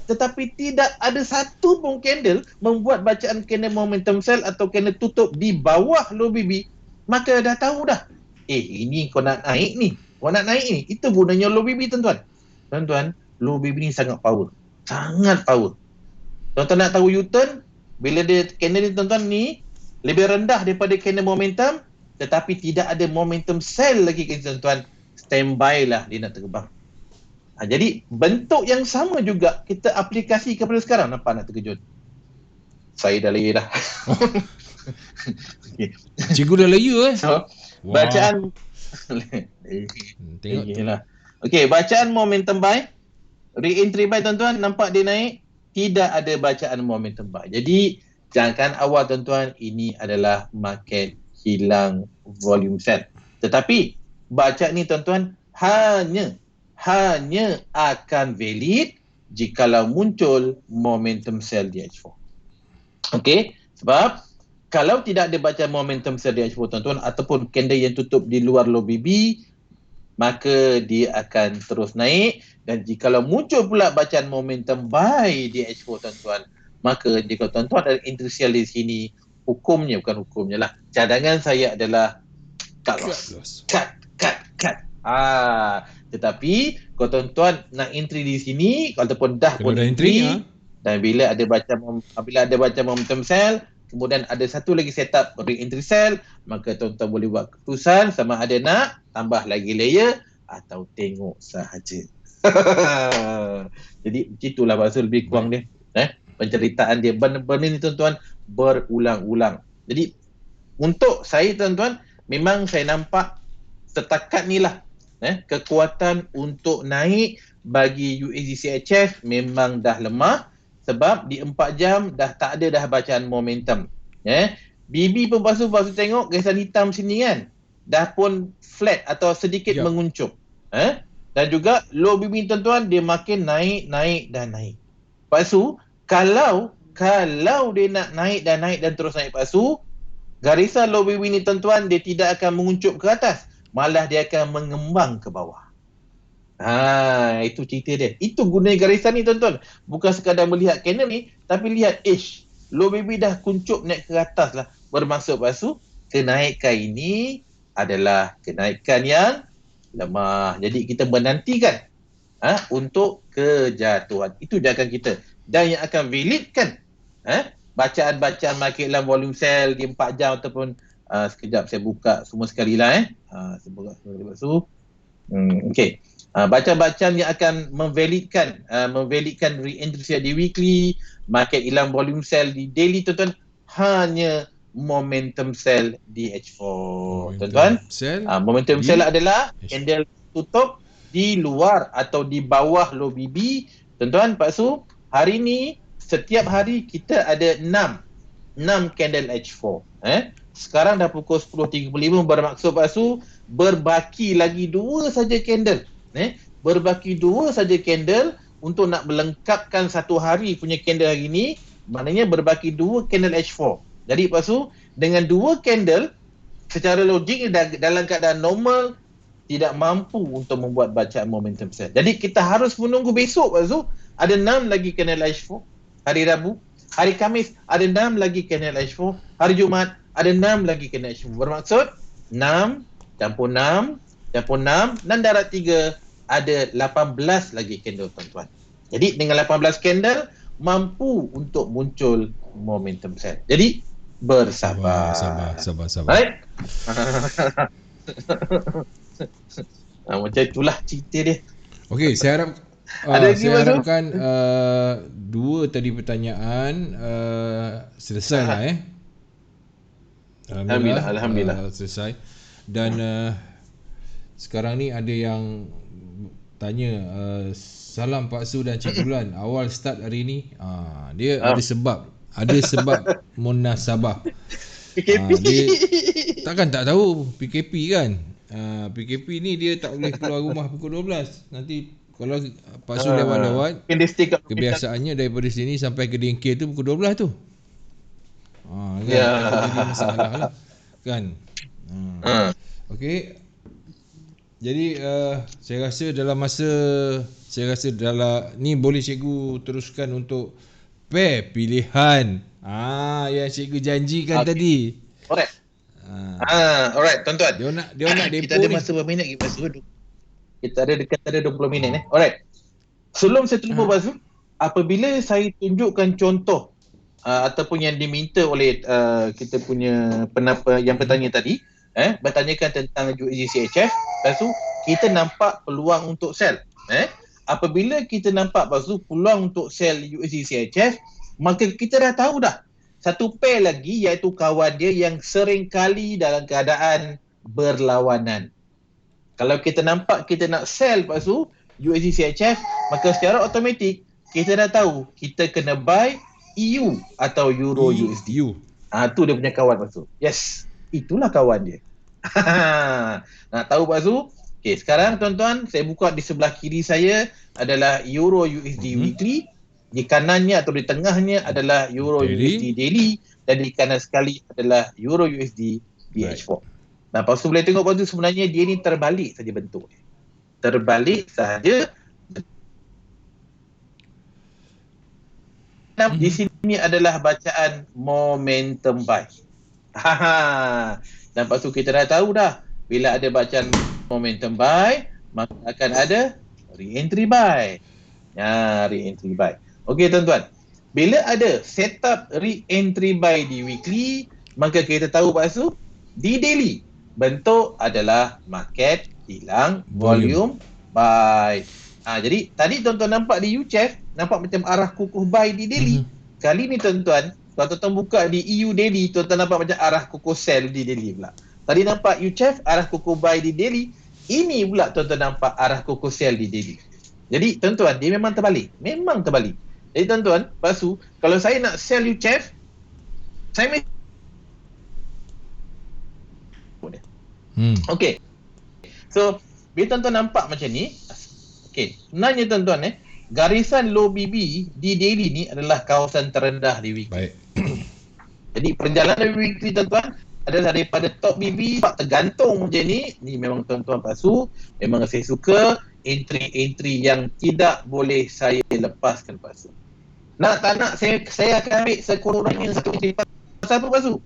[SPEAKER 2] tetapi tidak ada satu pun candle membuat bacaan candle momentum sell atau candle tutup di bawah low BB, maka dah tahu dah. Ini kau nak naik ni. Itu gunanya low BB tuan-tuan. Tuan-tuan, low BB ni sangat power. Sangat power. Tuan-tuan nak tahu U-turn, bila dia candle ni tuan-tuan ni lebih rendah daripada candle momentum, tetapi tidak ada momentum sell lagi tuan-tuan, standby lah dia nak terbang. Jadi bentuk yang sama juga kita aplikasi kepada sekarang. Nampak nak terkejut? Saya dah layer dah.
[SPEAKER 1] Okay. Cikgu dah layer
[SPEAKER 2] So, bacaan tengok lah. Okey, bacaan momentum buy, re-entry buy tuan-tuan, nampak dia naik, tidak ada bacaan momentum buy. Jadi jangan awal tuan-tuan, ini adalah market hilang volume sell. Tetapi bacaan ni tuan-tuan hanya akan valid jikalau muncul momentum sell di H4. Okey, sebab kalau tidak ada bacaan momentum sell di H4 tuan-tuan ataupun candle yang tutup di luar low BB, maka dia akan terus naik. Dan jikalau muncul pula bacaan momentum buy di H4 tuan-tuan, maka jika tuan-tuan ada entry sell di sini, bukan hukumnya lah, cadangan saya adalah cut loss. Cut. Tetapi kalau tuan-tuan nak entry di sini ataupun dah pun entry, dan bila ada baca momentum sell, kemudian ada satu lagi setup re-entry sell, maka tuan-tuan boleh buat keputusan sama ada nak tambah lagi layer atau tengok sahaja. Jadi itulah bahasa lebih kurang dia. Penceritaan dia benda-benda ni tuan-tuan berulang-ulang. Jadi untuk saya tuan-tuan, memang saya nampak setakat ni lah kekuatan untuk naik bagi USD CHF memang dah lemah. Sebab di 4 jam dah tak ada dah bacaan momentum. BB pun pasu tengok garisan hitam sini kan, dah pun flat atau sedikit menguncup. Dan juga low BB tuan-tuan, dia makin naik. Pasu, kalau dia nak naik dan terus naik pasu, garisan low BB ni tuan-tuan, dia tidak akan menguncup ke atas, malah dia akan mengembang ke bawah. Itu cerita dia. Itu gunanya garisan ni tuan-tuan. Bukan sekadar melihat candle ni, tapi lihat low BB dah kuncup naik ke atas lah. Bermaksud pasu, kenaikan ini adalah kenaikan yang lemah. Jadi kita menantikan untuk kejatuhan. Itu jawapan kita. Dan yang akan validkan bacaan-bacaan market dalam volume sell di 4 jam ataupun sekejap saya buka semua sekali lah. Saya buka semua pasu. Okey. Bacaan-bacaan yang akan memvalidkan re-entry sell di weekly, market hilang volume sell di daily tuan-tuan, hanya momentum sell di H4 tuan-tuan. Momentum sell adalah candle tutup di luar atau di bawah low BB, Tuan-tuan, Pak Su, hari ni setiap hari kita ada 6 candle H4. Sekarang dah pukul 10.35, bermaksud Pak Su berbaki lagi 2 saja candle. Berbaki 2 saja candle untuk nak melengkapkan satu hari punya candle hari ni. Maknanya berbaki 2 candle H4. Jadi Pak Su, dengan 2 candle secara logik dalam keadaan normal tidak mampu untuk membuat bacaan momentum sell. Jadi kita harus menunggu besok Pak Su, ada 6 lagi candle H4. Hari Rabu, hari Khamis ada 6 lagi candle H4. Hari Jumaat ada 6 lagi candle H4. Bermaksud 6 campur 6 campur 6 dan darab 3 ada 18 lagi candle tuan-tuan. Jadi dengan 18 candle mampu untuk muncul momentum sell. Jadi bersabar.
[SPEAKER 1] Sabar.
[SPEAKER 2] Baik. Macam itulah cerita dia.
[SPEAKER 1] Okey, saya harapkan 2 tadi pertanyaan selesai lah Alhamdulillah. Selesai. Dan sekarang ni ada yang tanya, salam Pak Su dan Cik Bulan, awal start hari ni dia ada sebab munasabah.
[SPEAKER 2] PKP.
[SPEAKER 1] Dia takkan tak tahu PKP kan. PKP ni dia tak boleh keluar rumah pukul 12. Nanti kalau Pak Su lewat-lewat, kebiasaannya daripada sini sampai ke Dengkir tu pukul 12 tu. Kan? Jadi masalah lah kan. Okey. Jadi saya rasa ni boleh cikgu teruskan untuk pair pilihan. Yang cikgu janjikan tadi.
[SPEAKER 2] Alright. Alright, tuan-tuan.
[SPEAKER 1] Dia nak depo
[SPEAKER 2] kita ada masa berapa minit lagi, Pak Su? Kita ada dekat 20 minit Alright. Sebelum saya terlupa Pak Su, apabila saya tunjukkan contoh ataupun yang diminta oleh kita punya yang bertanya tadi, bertanyakan tentang USD-CHF, Pak Su, kita nampak peluang untuk sell. Apabila kita nampak Pak Su peluang untuk sell USD-CHF, maka kita dah tahu dah satu pair lagi, iaitu kawan dia yang sering kali dalam keadaan berlawanan. Kalau kita nampak kita nak sell Pak Su USD-CHF, maka secara automatik kita dah tahu kita kena buy EU atau Euro USD. Tu dia punya kawan Pak Su. Yes, itulah kawan dia. Nak tahu Pak Su? Okey, sekarang tuan-tuan, saya buka di sebelah kiri saya adalah Euro USD weekly. Di kanannya atau di tengahnya adalah Euro USD daily, dan di kanan sekali adalah Euro USD BH4. Nah, Pak Su boleh tengok Pak Su, sebenarnya dia ni terbalik saja bentuk dia. Terbalik saja. Di sini adalah bacaan momentum buy. Dan Pak Su kita dah tahu dah, bila ada bacaan momentum buy, maka akan ada re-entry buy. Re-entry buy. Okey tuan-tuan, bila ada setup re-entry buy di weekly, maka kita tahu Pak Su, di daily bentuk adalah market hilang volume buy. Jadi tadi tuan-tuan nampak di UCHF, nampak macam arah kukuh buy di daily. Kali ni tuan-tuan, kalau tuan-tuan buka di EU daily, tuan-tuan nampak macam arah kukuh sell di daily pula. Tadi nampak UCHF arah kukuh buy di daily, ini pula tuan-tuan nampak arah kukuh sell di daily. Jadi tuan-tuan, dia memang terbalik. Jadi tuan-tuan, Pak Su, kalau saya nak sell UCHF, saya Okey. So, bila tuan-tuan nampak macam ni, okey, sebenarnya tuan-tuan garisan low BB di daily ni adalah kawasan terendah di weekly.
[SPEAKER 1] Baik.
[SPEAKER 2] Jadi perjalanan weekly tuan-tuan adalah daripada top BB tergantung macam ni. Ni memang tuan-tuan Pak Su, memang saya suka entry yang tidak boleh saya lepaskan Pak Su. Tak nak saya akan ambil sekurang-kurangnya satu entry. Pasal apa Pak Su?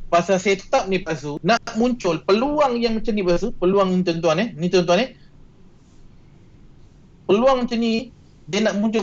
[SPEAKER 2] Pasal setup ni Pak Su, nak muncul peluang yang macam ni Pak Su, peluang ni tuan-tuan ni tuan-tuan peluang macam ni dia nak muncul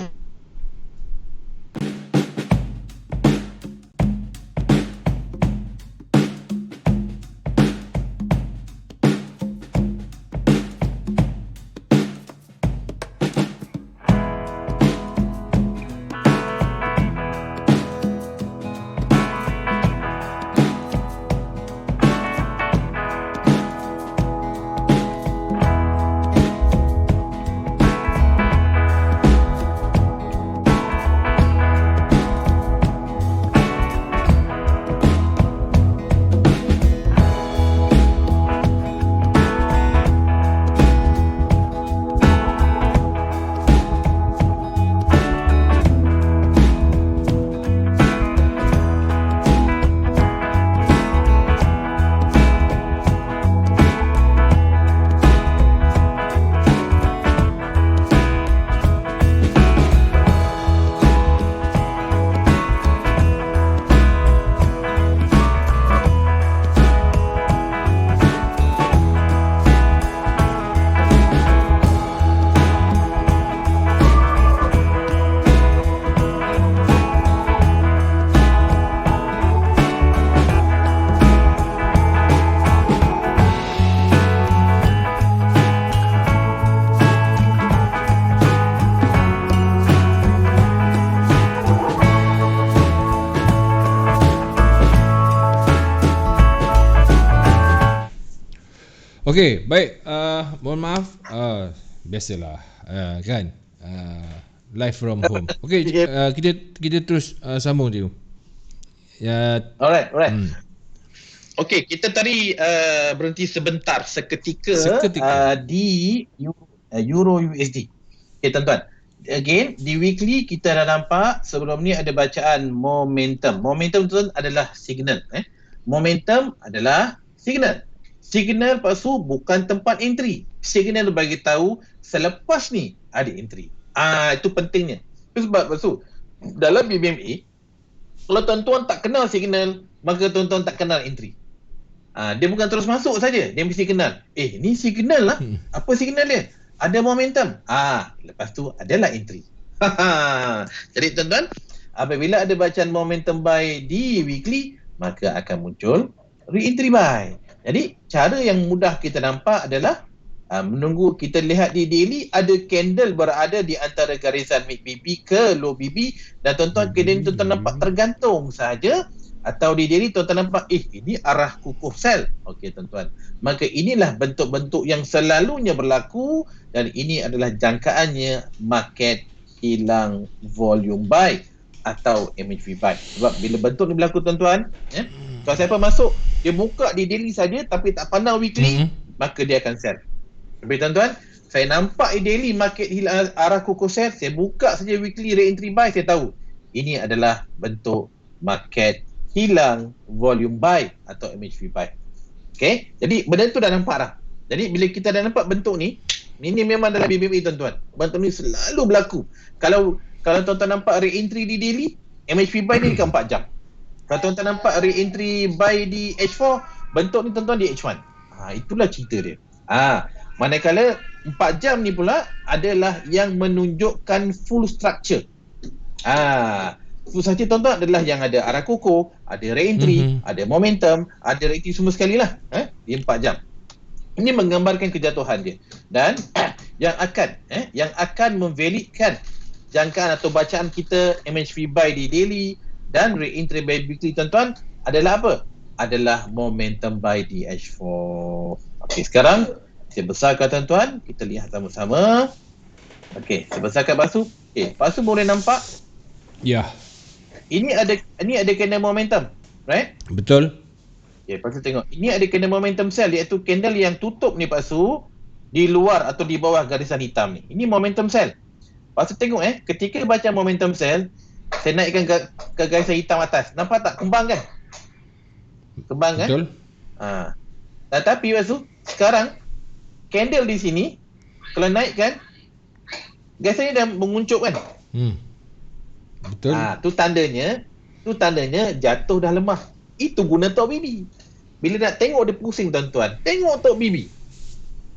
[SPEAKER 1] Okey, baik. Mohon maaf. Biasalah, kan. Live from home. Okey,
[SPEAKER 2] Okay.
[SPEAKER 1] kita terus sambung dia. Ya.
[SPEAKER 2] Alright.
[SPEAKER 1] Hmm.
[SPEAKER 2] Okey, kita tadi berhenti sebentar seketika,
[SPEAKER 1] Seketika.
[SPEAKER 2] di Euro USD. Okey tuan-tuan. Again, di weekly kita dah nampak sebelum ni ada bacaan momentum. Momentum tu adalah signal. Momentum adalah signal. Signal pasu bukan tempat entry. Signal bagi tahu selepas ni ada entry. Itu pentingnya. Itu sebab pasu dalam BBMA, kalau tuan-tuan tak kenal signal, maka tuan-tuan tak kenal entry. Dia bukan terus masuk saja, dia mesti kenal. Ni signal lah. Apa signal dia? Ada momentum. Lepas tu adalah entry. Jadi tuan-tuan, apabila ada bacaan momentum buy di weekly, maka akan muncul re-entry buy. Jadi cara yang mudah kita nampak adalah menunggu kita lihat di daily ada candle berada di antara garisan mid BB ke low BB, dan tuan-tuan kena tuan-tuan nampak tergantung saja, atau di daily tuan-tuan nampak ini arah kukuh sell. Okey tuan-tuan, maka inilah bentuk-bentuk yang selalunya berlaku, dan ini adalah jangkaannya market hilang volume buy atau MHV buy. Sebab bila bentuk ni berlaku tuan-tuan, kalau siapa masuk dia buka di daily saja tapi tak pandang weekly, maka dia akan sell. Tapi tuan-tuan, saya nampak di daily market hilang arah kukuh sell, saya buka saja weekly re-entry buy, saya tahu ini adalah bentuk market hilang volume buy atau MHV buy. Okay, jadi benda tu dah nampak dah. Jadi bila kita dah nampak bentuk ni, ini memang dalam BBMA tuan-tuan. Bentuk ni selalu berlaku. Kalau tuan-tuan nampak re-entry di daily, MHV buy ni dekat 4 jam. Kalau tuan-tuan nampak re-entry buy di H4, bentuk ni tuan-tuan di H1. Itulah cerita dia. Manakala 4 jam ni pula adalah yang menunjukkan full structure. Full structure tuan-tuan adalah yang ada arah kukuh, ada re-entry, ada momentum, ada re-entry semua sekali lah. Di 4 jam. Ini menggambarkan kejatuhan dia. Dan yang akan memvalidkan jangkaan atau bacaan kita MHV buy di daily dan re-entry buy weekly tuan-tuan adalah apa? Adalah momentum buy di H4. Okey, sekarang saya besarkan tuan-tuan, kita lihat sama-sama. Okey, saya besarkan pasu. Pasu boleh nampak?
[SPEAKER 1] Ya.
[SPEAKER 2] Ini ada kena momentum, right?
[SPEAKER 1] Betul.
[SPEAKER 2] Pasu tengok. Ini ada kena momentum sell, iaitu candle yang tutup ni pasu di luar atau di bawah garisan hitam ni. Ini momentum sell. Pasu tengok ketika baca momentum sell, saya naikkan ke garisan hitam atas. Nampak tak? Kembang kan? Kembang kan?
[SPEAKER 1] Betul.
[SPEAKER 2] Tetapi pasu sekarang candle di sini kalau naikkan, garisan ni dah menguncup kan? Betul. Tu tandanya jatuh dah lemah. Itu guna Tok Bibi. Bila nak tengok dia pusing tuan-tuan, tengok Tok Bibi.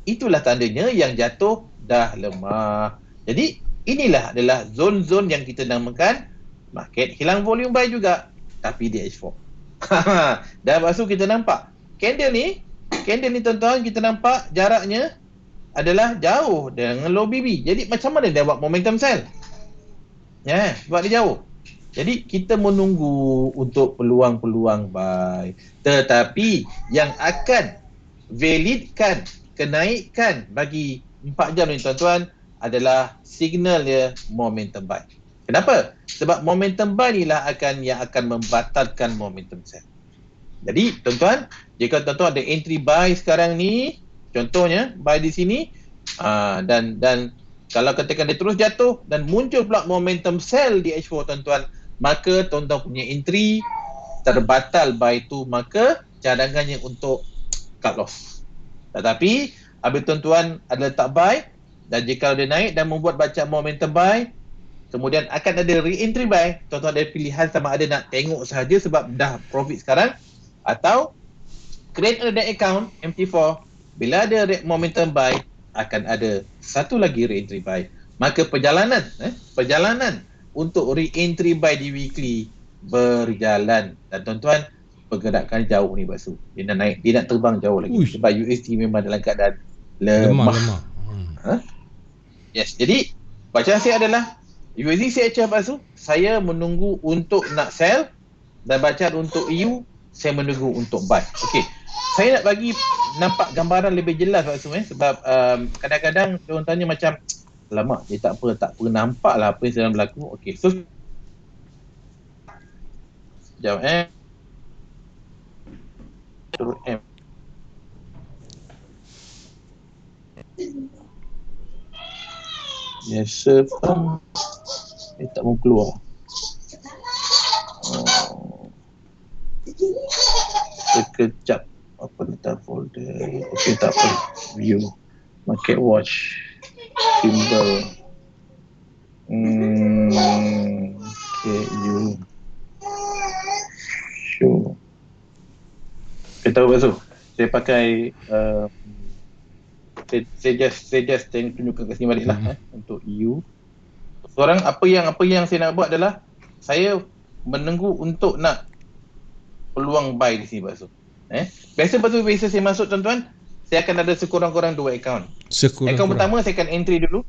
[SPEAKER 2] Itulah tandanya yang jatuh dah lemah. Jadi inilah adalah zon-zon yang kita namakan market hilang volume buy juga, tapi di H4. Dan lepas tu kita nampak candle ni tuan-tuan, kita nampak jaraknya adalah jauh dengan low BB. Jadi macam mana dia buat momentum sell? Sebab dia jauh. Jadi kita menunggu untuk peluang-peluang buy. Tetapi yang akan validkan kenaikan bagi 4 jam ni tuan-tuan adalah signal dia momentum buy. Kenapa? Sebab momentum buy ni lah yang akan membatalkan momentum sell. Jadi tuan-tuan, jika tuan-tuan ada entry buy sekarang ni, contohnya buy di sini, dan kalau katakan dia terus jatuh dan muncul pula momentum sell di H4 tuan-tuan, maka tuan-tuan punya entry terbatal buy tu, maka cadangannya untuk cut loss. Tetapi apabila tuan-tuan ada letak buy, dan jika dia naik dan membuat bacaan momentum buy, kemudian akan ada re-entry buy, tuan-tuan ada pilihan sama ada nak tengok sahaja sebab dah profit sekarang, atau create another account MT4. Bila ada momentum buy, akan ada satu lagi re-entry buy. Maka perjalanan untuk re-entry buy di weekly berjalan. Dan tuan-tuan, pergerakan jauh ni Basu. Dia nak naik, dia nak terbang jauh lagi. Sebab USD memang dalam keadaan lemah. Yes, jadi bacaan saya adalah USD CHF Basu, saya menunggu untuk nak sell, dan bacaan untuk EU saya menunggu untuk buy. Okey. saya nak bagi nampak gambaran lebih jelas Pak Su, sebab kadang-kadang orang tanya macam, lama dia tak pernah nampak lah apa yang sedang berlaku. Okey, so jauh turun M. Biasa pun dia tak mau keluar. Sekejap apa letak folder. Okey, tak apa. View, market watch, symbol. Okay, you show. Saya tahu Pak Su, saya pakai saya just tunjukkan kat sini balik lah untuk you. Sekarang apa yang saya nak buat adalah saya menunggu untuk nak peluang buy di sini Pak Su. Biasa saya masuk tuan-tuan, saya akan ada sekurang-kurang 2 akaun. Akaun pertama saya akan entry dulu.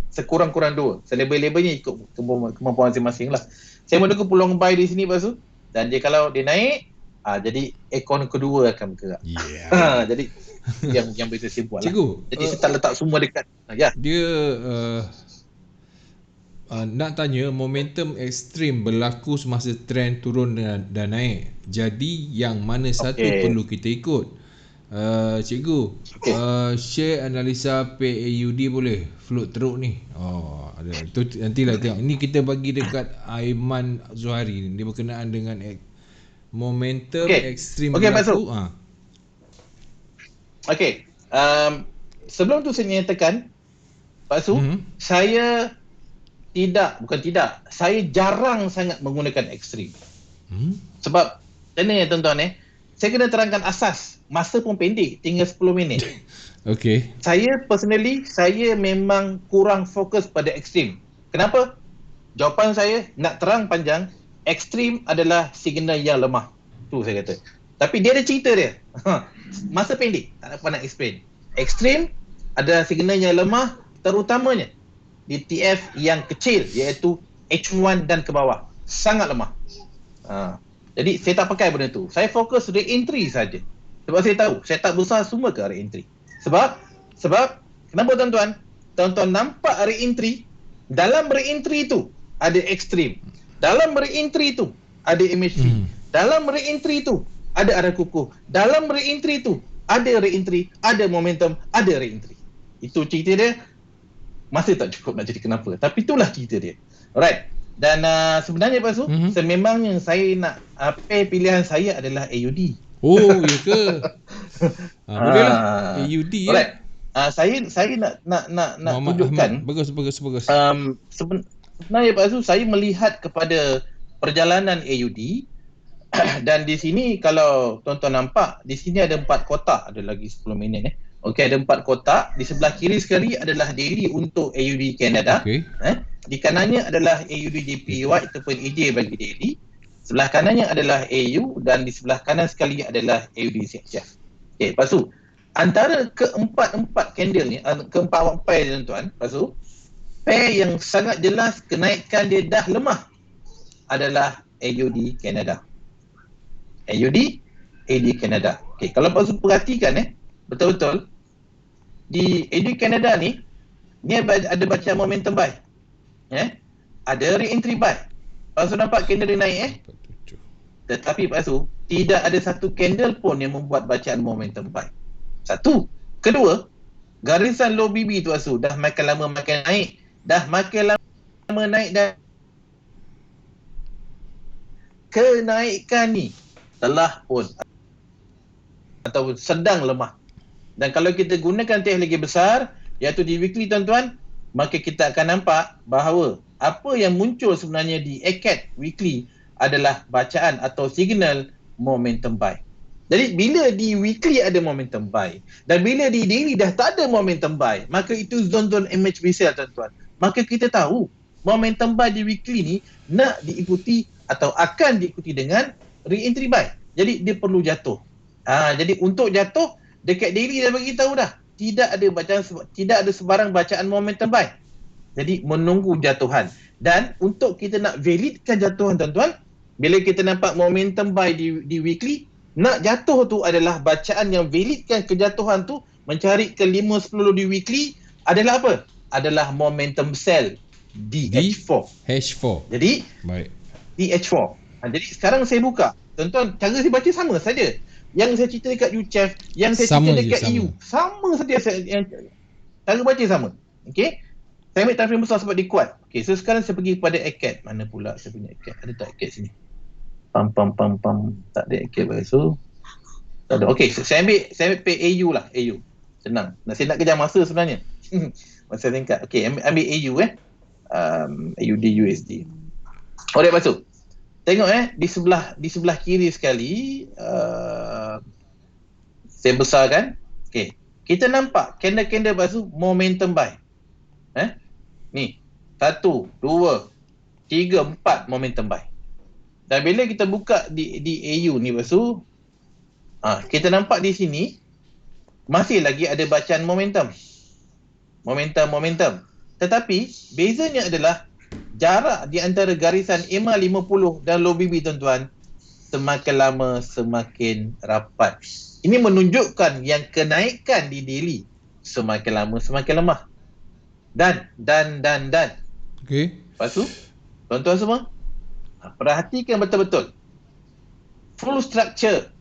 [SPEAKER 2] Sekurang-kurang 2. Selebel-lebelnya ikut kemampuan masing-masing lah. Saya menunggu peluang buy di sini Pak Su. Dan kalau dia naik, jadi akaun kedua akan bergerak. Jadi yang biasa saya buat lah.
[SPEAKER 1] Cikgu,
[SPEAKER 2] jadi saya tak letak semua dekat.
[SPEAKER 1] Dia nak tanya, momentum ekstrim berlaku semasa trend turun dan naik. Jadi yang mana satu perlu kita ikut? Cikgu, share analisa PAUD boleh? Float teruk ni. Ada. Itu nantilah tengok. Ini kita bagi dekat Aiman Zuhari. Dia berkenaan dengan momentum ekstrim berlaku.
[SPEAKER 2] Okey. Sebelum tu saya nyatakan Pak Su, saya saya jarang sangat menggunakan ekstrim. Sebab macam ni tuan-tuan saya kena terangkan asas. Masa pun pendek, tinggal 10 minit.
[SPEAKER 1] Okey.
[SPEAKER 2] Saya personally, saya memang kurang fokus pada ekstrim. Kenapa? Jawapan saya nak terang panjang, ekstrim adalah signal yang lemah. Tu saya kata. Tapi dia ada cerita dia. Masa pendek, tak dapat nak explain. Ekstrim adalah signal yang lemah, terutamanya di TF yang kecil, iaitu H1 dan ke bawah. Sangat lemah. Jadi saya tak pakai benda tu. Saya fokus re-entry saja. Sebab saya tahu, saya tak besar semua ke re-entry. Sebab kenapa tuan-tuan? Tuan-tuan nampak re-entry, dalam re-entry tu ada ekstrim. Dalam re-entry tu ada image fee. Dalam re-entry tu ada arah kukuh. Dalam re-entry tu ada re-entry, ada momentum, ada re-entry. Itu cerita dia. Masih tak cukup nak jadi kenapa. Tapi itulah cerita dia. Alright. Dan sebenarnya Pak Su, sememangnya saya nak pilihan saya adalah AUD.
[SPEAKER 1] Oh, ya ke? Bolehlah. AUD
[SPEAKER 2] alright. Saya nak tunjukkan.
[SPEAKER 1] Bagus.
[SPEAKER 2] Sebenarnya Pak Su, saya melihat kepada perjalanan AUD. Dan di sini kalau tuan-tuan nampak, di sini ada 4 kotak, ada lagi 10 minit Okey, ada 4 kotak. Di sebelah kiri sekali adalah daily untuk AUD Canada. Di kanannya adalah AUD JPY ataupun AJ bagi daily. Sebelah kanannya adalah AU dan di sebelah kanan sekali adalah AUD CHF. Okey, lepas tu antara keempat candle ni, keempat pair tuan-tuan, lepas tu pair yang sangat jelas kenaikan dia dah lemah adalah AUD Canada. AUD Canada. Okey, kalau Pak Su perhatikan betul-betul di AUD Canada ni ada bacaan momentum buy. Ada re-entry buy. Pak Su nampak candle dia naik Tetapi Pak Su, tidak ada satu candle pun yang membuat bacaan momentum buy. Satu. Kedua, garisan low BB tu Pak Su dah makin lama makin naik. Dan kenaikan ni telah pun atau sedang lemah. Dan kalau kita gunakan teknologi besar, iaitu di weekly tuan-tuan, maka kita akan nampak bahawa apa yang muncul sebenarnya di ACAT weekly adalah bacaan atau signal momentum buy. Jadi bila di weekly ada momentum buy dan bila di daily dah tak ada momentum buy, maka itu zone MHB sell tuan-tuan. Maka kita tahu momentum buy di weekly ni nak diikuti atau akan diikuti dengan re-entry buy. Jadi dia perlu jatuh. Jadi untuk jatuh dekat daily dah bagi tahu dah tidak ada sebarang bacaan momentum buy. Jadi menunggu jatuhan. Dan untuk kita nak validkan jatuhan tuan-tuan, bila kita nampak momentum buy di weekly, Nak jatuh tu adalah bacaan yang validkan kejatuhan tu, mencari ke 5-10 di weekly adalah apa? Adalah momentum sell DH4.
[SPEAKER 1] H4.
[SPEAKER 2] Jadi
[SPEAKER 1] Baik.
[SPEAKER 2] DH4. Jadi sekarang saya buka. Tuan-tuan, cara saya baca sama saja. Yang saya cerita dekat UCHEF, yang saya
[SPEAKER 1] Sama
[SPEAKER 2] cerita
[SPEAKER 1] je,
[SPEAKER 2] dekat
[SPEAKER 1] sama.
[SPEAKER 2] EU, sama saja. Cara baca sama. Okey. Saya ambil time frame besar sebab dia kuat. Okey, so sekarang saya pergi kepada ACAT. Mana pula saya punya ACAT? Ada tak ACAT sini? Pam. Tak ada ACAT. So tak ada. Okey, saya ambil pay AU lah, AU. Senang. Saya nak kejar masa sebenarnya. Masa singkat. Okey, ambil AU AUD USD. Alright, masuk. Tengok di sebelah kiri sekali saya besarkan. Okey. Kita nampak candle lepas tu momentum buy. Ni. 1, 2, 3, 4 momentum buy. Dan bila kita buka di AU ni lepas tu kita nampak di sini masih lagi ada bacaan momentum. Momentum. Tetapi bezanya adalah jarak di antara garisan EMA 50 dan low BB, tuan-tuan, semakin lama semakin rapat. Ini menunjukkan yang kenaikan di daily semakin lama semakin lemah. Dan.
[SPEAKER 1] Okey.
[SPEAKER 2] Lepas tu, tuan-tuan semua, perhatikan betul-betul. Full structure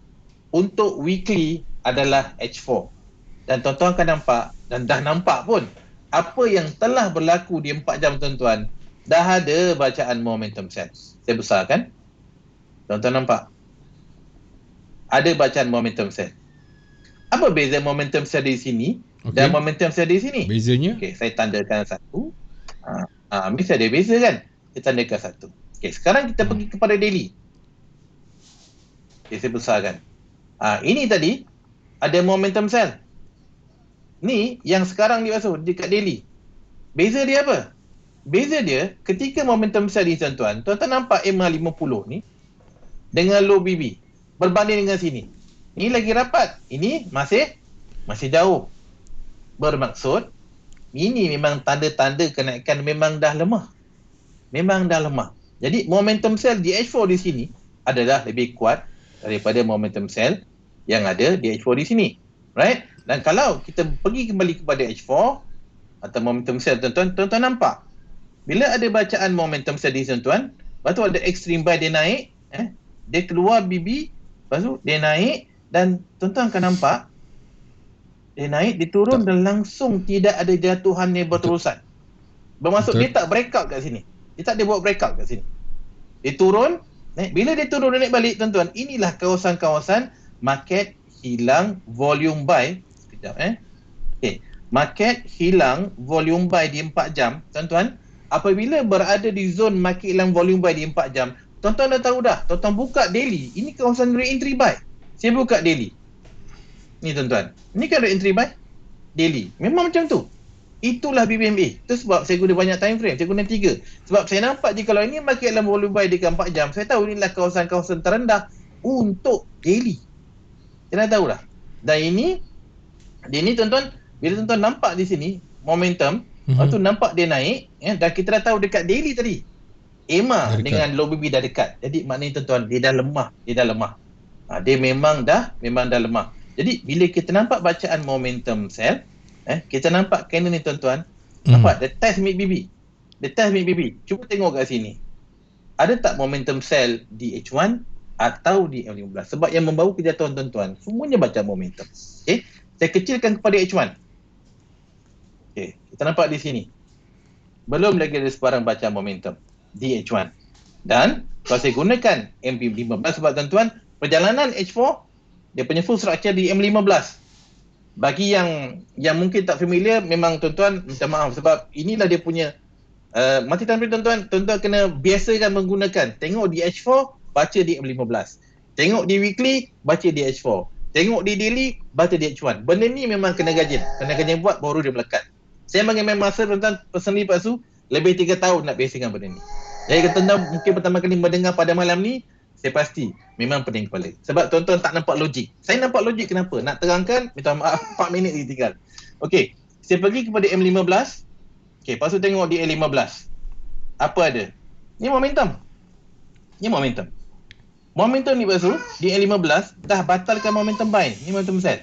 [SPEAKER 2] untuk weekly adalah H4. Dan tuan-tuan akan nampak, dan dah nampak pun, apa yang telah berlaku di 4 jam, tuan-tuan, dah ada bacaan momentum sell. Saya besarkan. Tuan-tuan nampak? Ada bacaan momentum sell. Apa beza momentum sell di sini dan momentum sell di sini?
[SPEAKER 1] Bezanya?
[SPEAKER 2] Okey, saya tandakan satu. Mesti ada beza kan? Saya tandakan satu. Okey, sekarang kita pergi kepada daily. Okey, saya besarkan. Ini tadi ada momentum sell. Ni yang sekarang dibasuh dekat daily. Beza dia apa? Beza dia ketika momentum sell ni, tuan-tuan nampak EMA 50 ni dengan low BB berbanding dengan sini. Ini lagi rapat. Ini masih jauh. Bermaksud ini memang tanda-tanda kenaikan memang dah lemah. Jadi momentum sell di H4 di sini adalah lebih kuat daripada momentum sell yang ada di H4 di sini. Right? Dan kalau kita pergi kembali kepada H4 atau momentum sell, tuan-tuan nampak bila ada bacaan momentum sell di sini, tuan, lepas tu ada extreme buy, dia naik, dia keluar BB, lepas tu dia naik, dan tuan-tuan akan nampak dia naik, dia turun dan langsung tidak ada jatuhan yang berterusan. Bermaksud dia tak breakout kat sini. Dia tak ada buat breakout kat sini. Dia turun, bila dia turun dan naik balik, tuan-tuan, inilah kawasan-kawasan market hilang volume buy. Sekejap Okay. Market hilang volume buy di 4 jam, tuan-tuan. Apabila berada di zone market hilang volume buy di 4 jam, tuan-tuan dah tahu dah. Tuan-tuan buka daily. Ini kawasan re-entry buy. Saya buka daily. Ni, tuan-tuan. Ini kan re-entry buy daily. Memang macam tu. Itulah BBMA. Itu sebab saya guna banyak time frame. Saya guna 3. Sebab saya nampak je kalau ini market hilang volume buy dekat 4 jam, saya tahu inilah kawasan-kawasan terendah untuk daily. Saya dah tahu dah. Dan ini tuan-tuan, bila tuan-tuan nampak di sini momentum, lepas tu nampak dia naik, dan kita dah tahu dekat daily tadi EMA dengan low BB dah dekat. Jadi maknanya, tuan-tuan, dia dah lemah. Dia memang dah lemah. Jadi bila kita nampak bacaan momentum sell, kita nampak candle ni, tuan-tuan, nampak the test mid BB. Cuba tengok kat sini. Ada tak momentum sell di H1 atau di M15? Sebab yang membawa kejatuhan, tuan-tuan, semuanya bacaan momentum. Okey, saya kecilkan kepada H1. Okey, kita nampak di sini. Belum lagi ada sebarang bacaan momentum di H1. Dan kalau saya gunakan MP15, sebab, tuan-tuan, perjalanan H4 dia punya full structure di M15. Bagi yang mungkin tak familiar, memang, tuan-tuan, minta maaf sebab inilah dia punya mati time frame, tuan-tuan kena biasakan menggunakan. Tengok di H4, baca di M15. Tengok di weekly, baca di H4. Tengok di daily, baca di H1. Benda ni memang kena gajin buat, baru dia melekat. Saya mengambil masa, tuan-tuan, personally lepas tu lebih 3 tahun nak biasakan benda ni. Jadi tuan-tuan mungkin pertama kali mendengar pada malam ni, saya pasti memang pening kepala. Sebab tuan-tuan tak nampak logik. Saya nampak logik kenapa? Nak terangkan, minta maaf, 4 minit lagi tinggal. Okey, saya pergi kepada M15. Okey, lepas tu tengok di M15. Apa ada? Ni momentum. Momentum ni Pak Su, di N15 dah batalkan momentum buy. Ni momentum sell.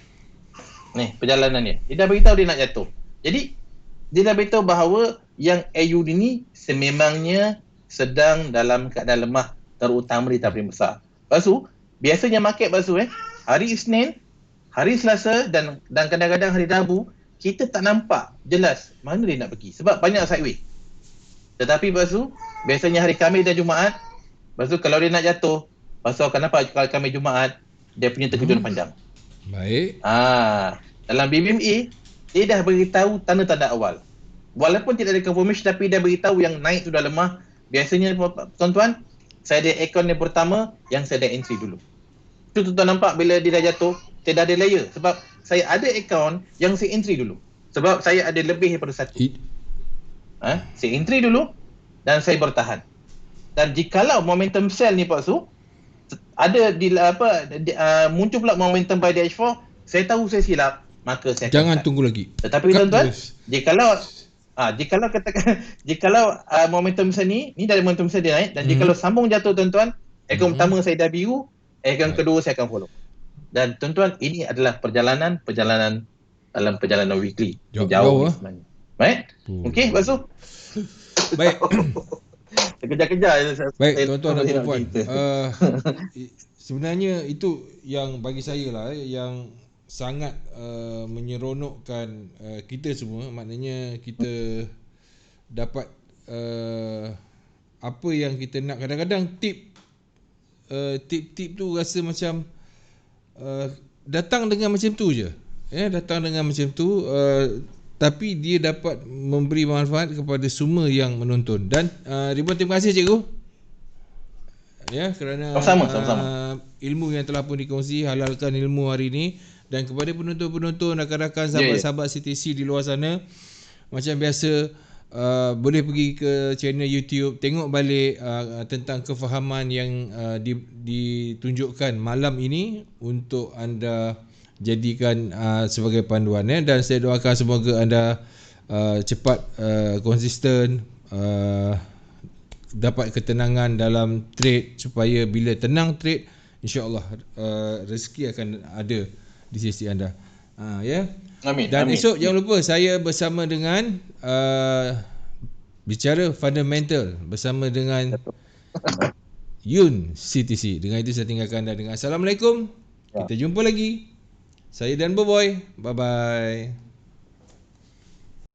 [SPEAKER 2] Ni perjalanan dia. Dia dah beritahu dia nak jatuh. Jadi dia dah beritahu bahawa yang AUD ni sememangnya sedang dalam keadaan lemah, terutama di tabung besar. Lepas tu, biasanya market Pak Su hari Isnin, hari Selasa dan kadang-kadang hari Rabu, kita tak nampak jelas mana dia nak pergi sebab banyak sideway. Tetapi Pak Su, biasanya hari Khamis dan Jumaat, Pak Su kalau dia nak jatuh, Pak Su akan nampak kalau Khamis Jumaat dia punya terkejut panjang.
[SPEAKER 1] Baik.
[SPEAKER 2] Dalam BBMA dia dah beritahu tanda-tanda awal. Walaupun tidak ada confirmation tapi dia beritahu yang naik sudah lemah. Biasanya tuan-tuan, saya ada akaun yang pertama yang saya ada entry dulu. Tu tuan-tuan nampak bila dia dah jatuh, saya dah ada layer sebab saya ada akaun yang saya entry dulu. Sebab saya ada lebih daripada satu. Saya entry dulu dan saya bertahan. Dan jikalau momentum sell ni Pak Su ada muncul pula momentum buy di H4, saya tahu saya silap, maka saya
[SPEAKER 1] jangan tunggu lagi.
[SPEAKER 2] Tetapi tuan-tuan, jikalau katakan momentum sell ni dari momentum sell dia naik dan jikalau sambung jatuh tuan-tuan, akaun pertama saya dah biru, akaun kedua saya akan follow. Dan tuan-tuan, ini adalah perjalanan dalam perjalanan weekly. Jauh sebenarnya. Baik? Okey, Pak Su?
[SPEAKER 1] Baik.
[SPEAKER 2] Kejar-kejar.
[SPEAKER 1] Baik, tuan-tuan dan puan-puan. Sebenarnya itu yang bagi saya lah yang sangat menyeronokkan kita semua. Maknanya kita dapat apa yang kita nak. Kadang-kadang tip-tip tu rasa macam datang dengan macam tu je. Datang dengan macam tu, tapi dia dapat memberi manfaat kepada semua yang menonton. Dan ribuan terima kasih cikgu. Kerana
[SPEAKER 2] sama-sama.
[SPEAKER 1] Ilmu yang telah pun dikongsi, halalkan ilmu hari ini. Dan kepada penonton-penonton, rakan-rakan, sahabat-sahabat CTC di luar sana, macam biasa, boleh pergi ke channel YouTube, tengok balik tentang kefahaman yang ditunjukkan malam ini untuk anda jadikan sebagai panduan. Dan saya doakan semoga anda cepat konsisten, dapat ketenangan dalam trade, supaya bila tenang trade, insya-Allah rezeki akan ada di sisi anda.
[SPEAKER 2] Amin.
[SPEAKER 1] Dan esok jangan lupa saya bersama dengan bicara fundamental bersama dengan Yun CTC. Dengan itu saya tinggalkan anda dengan Assalamualaikum. Kita jumpa lagi. Saya dan Boboy. Bye bye.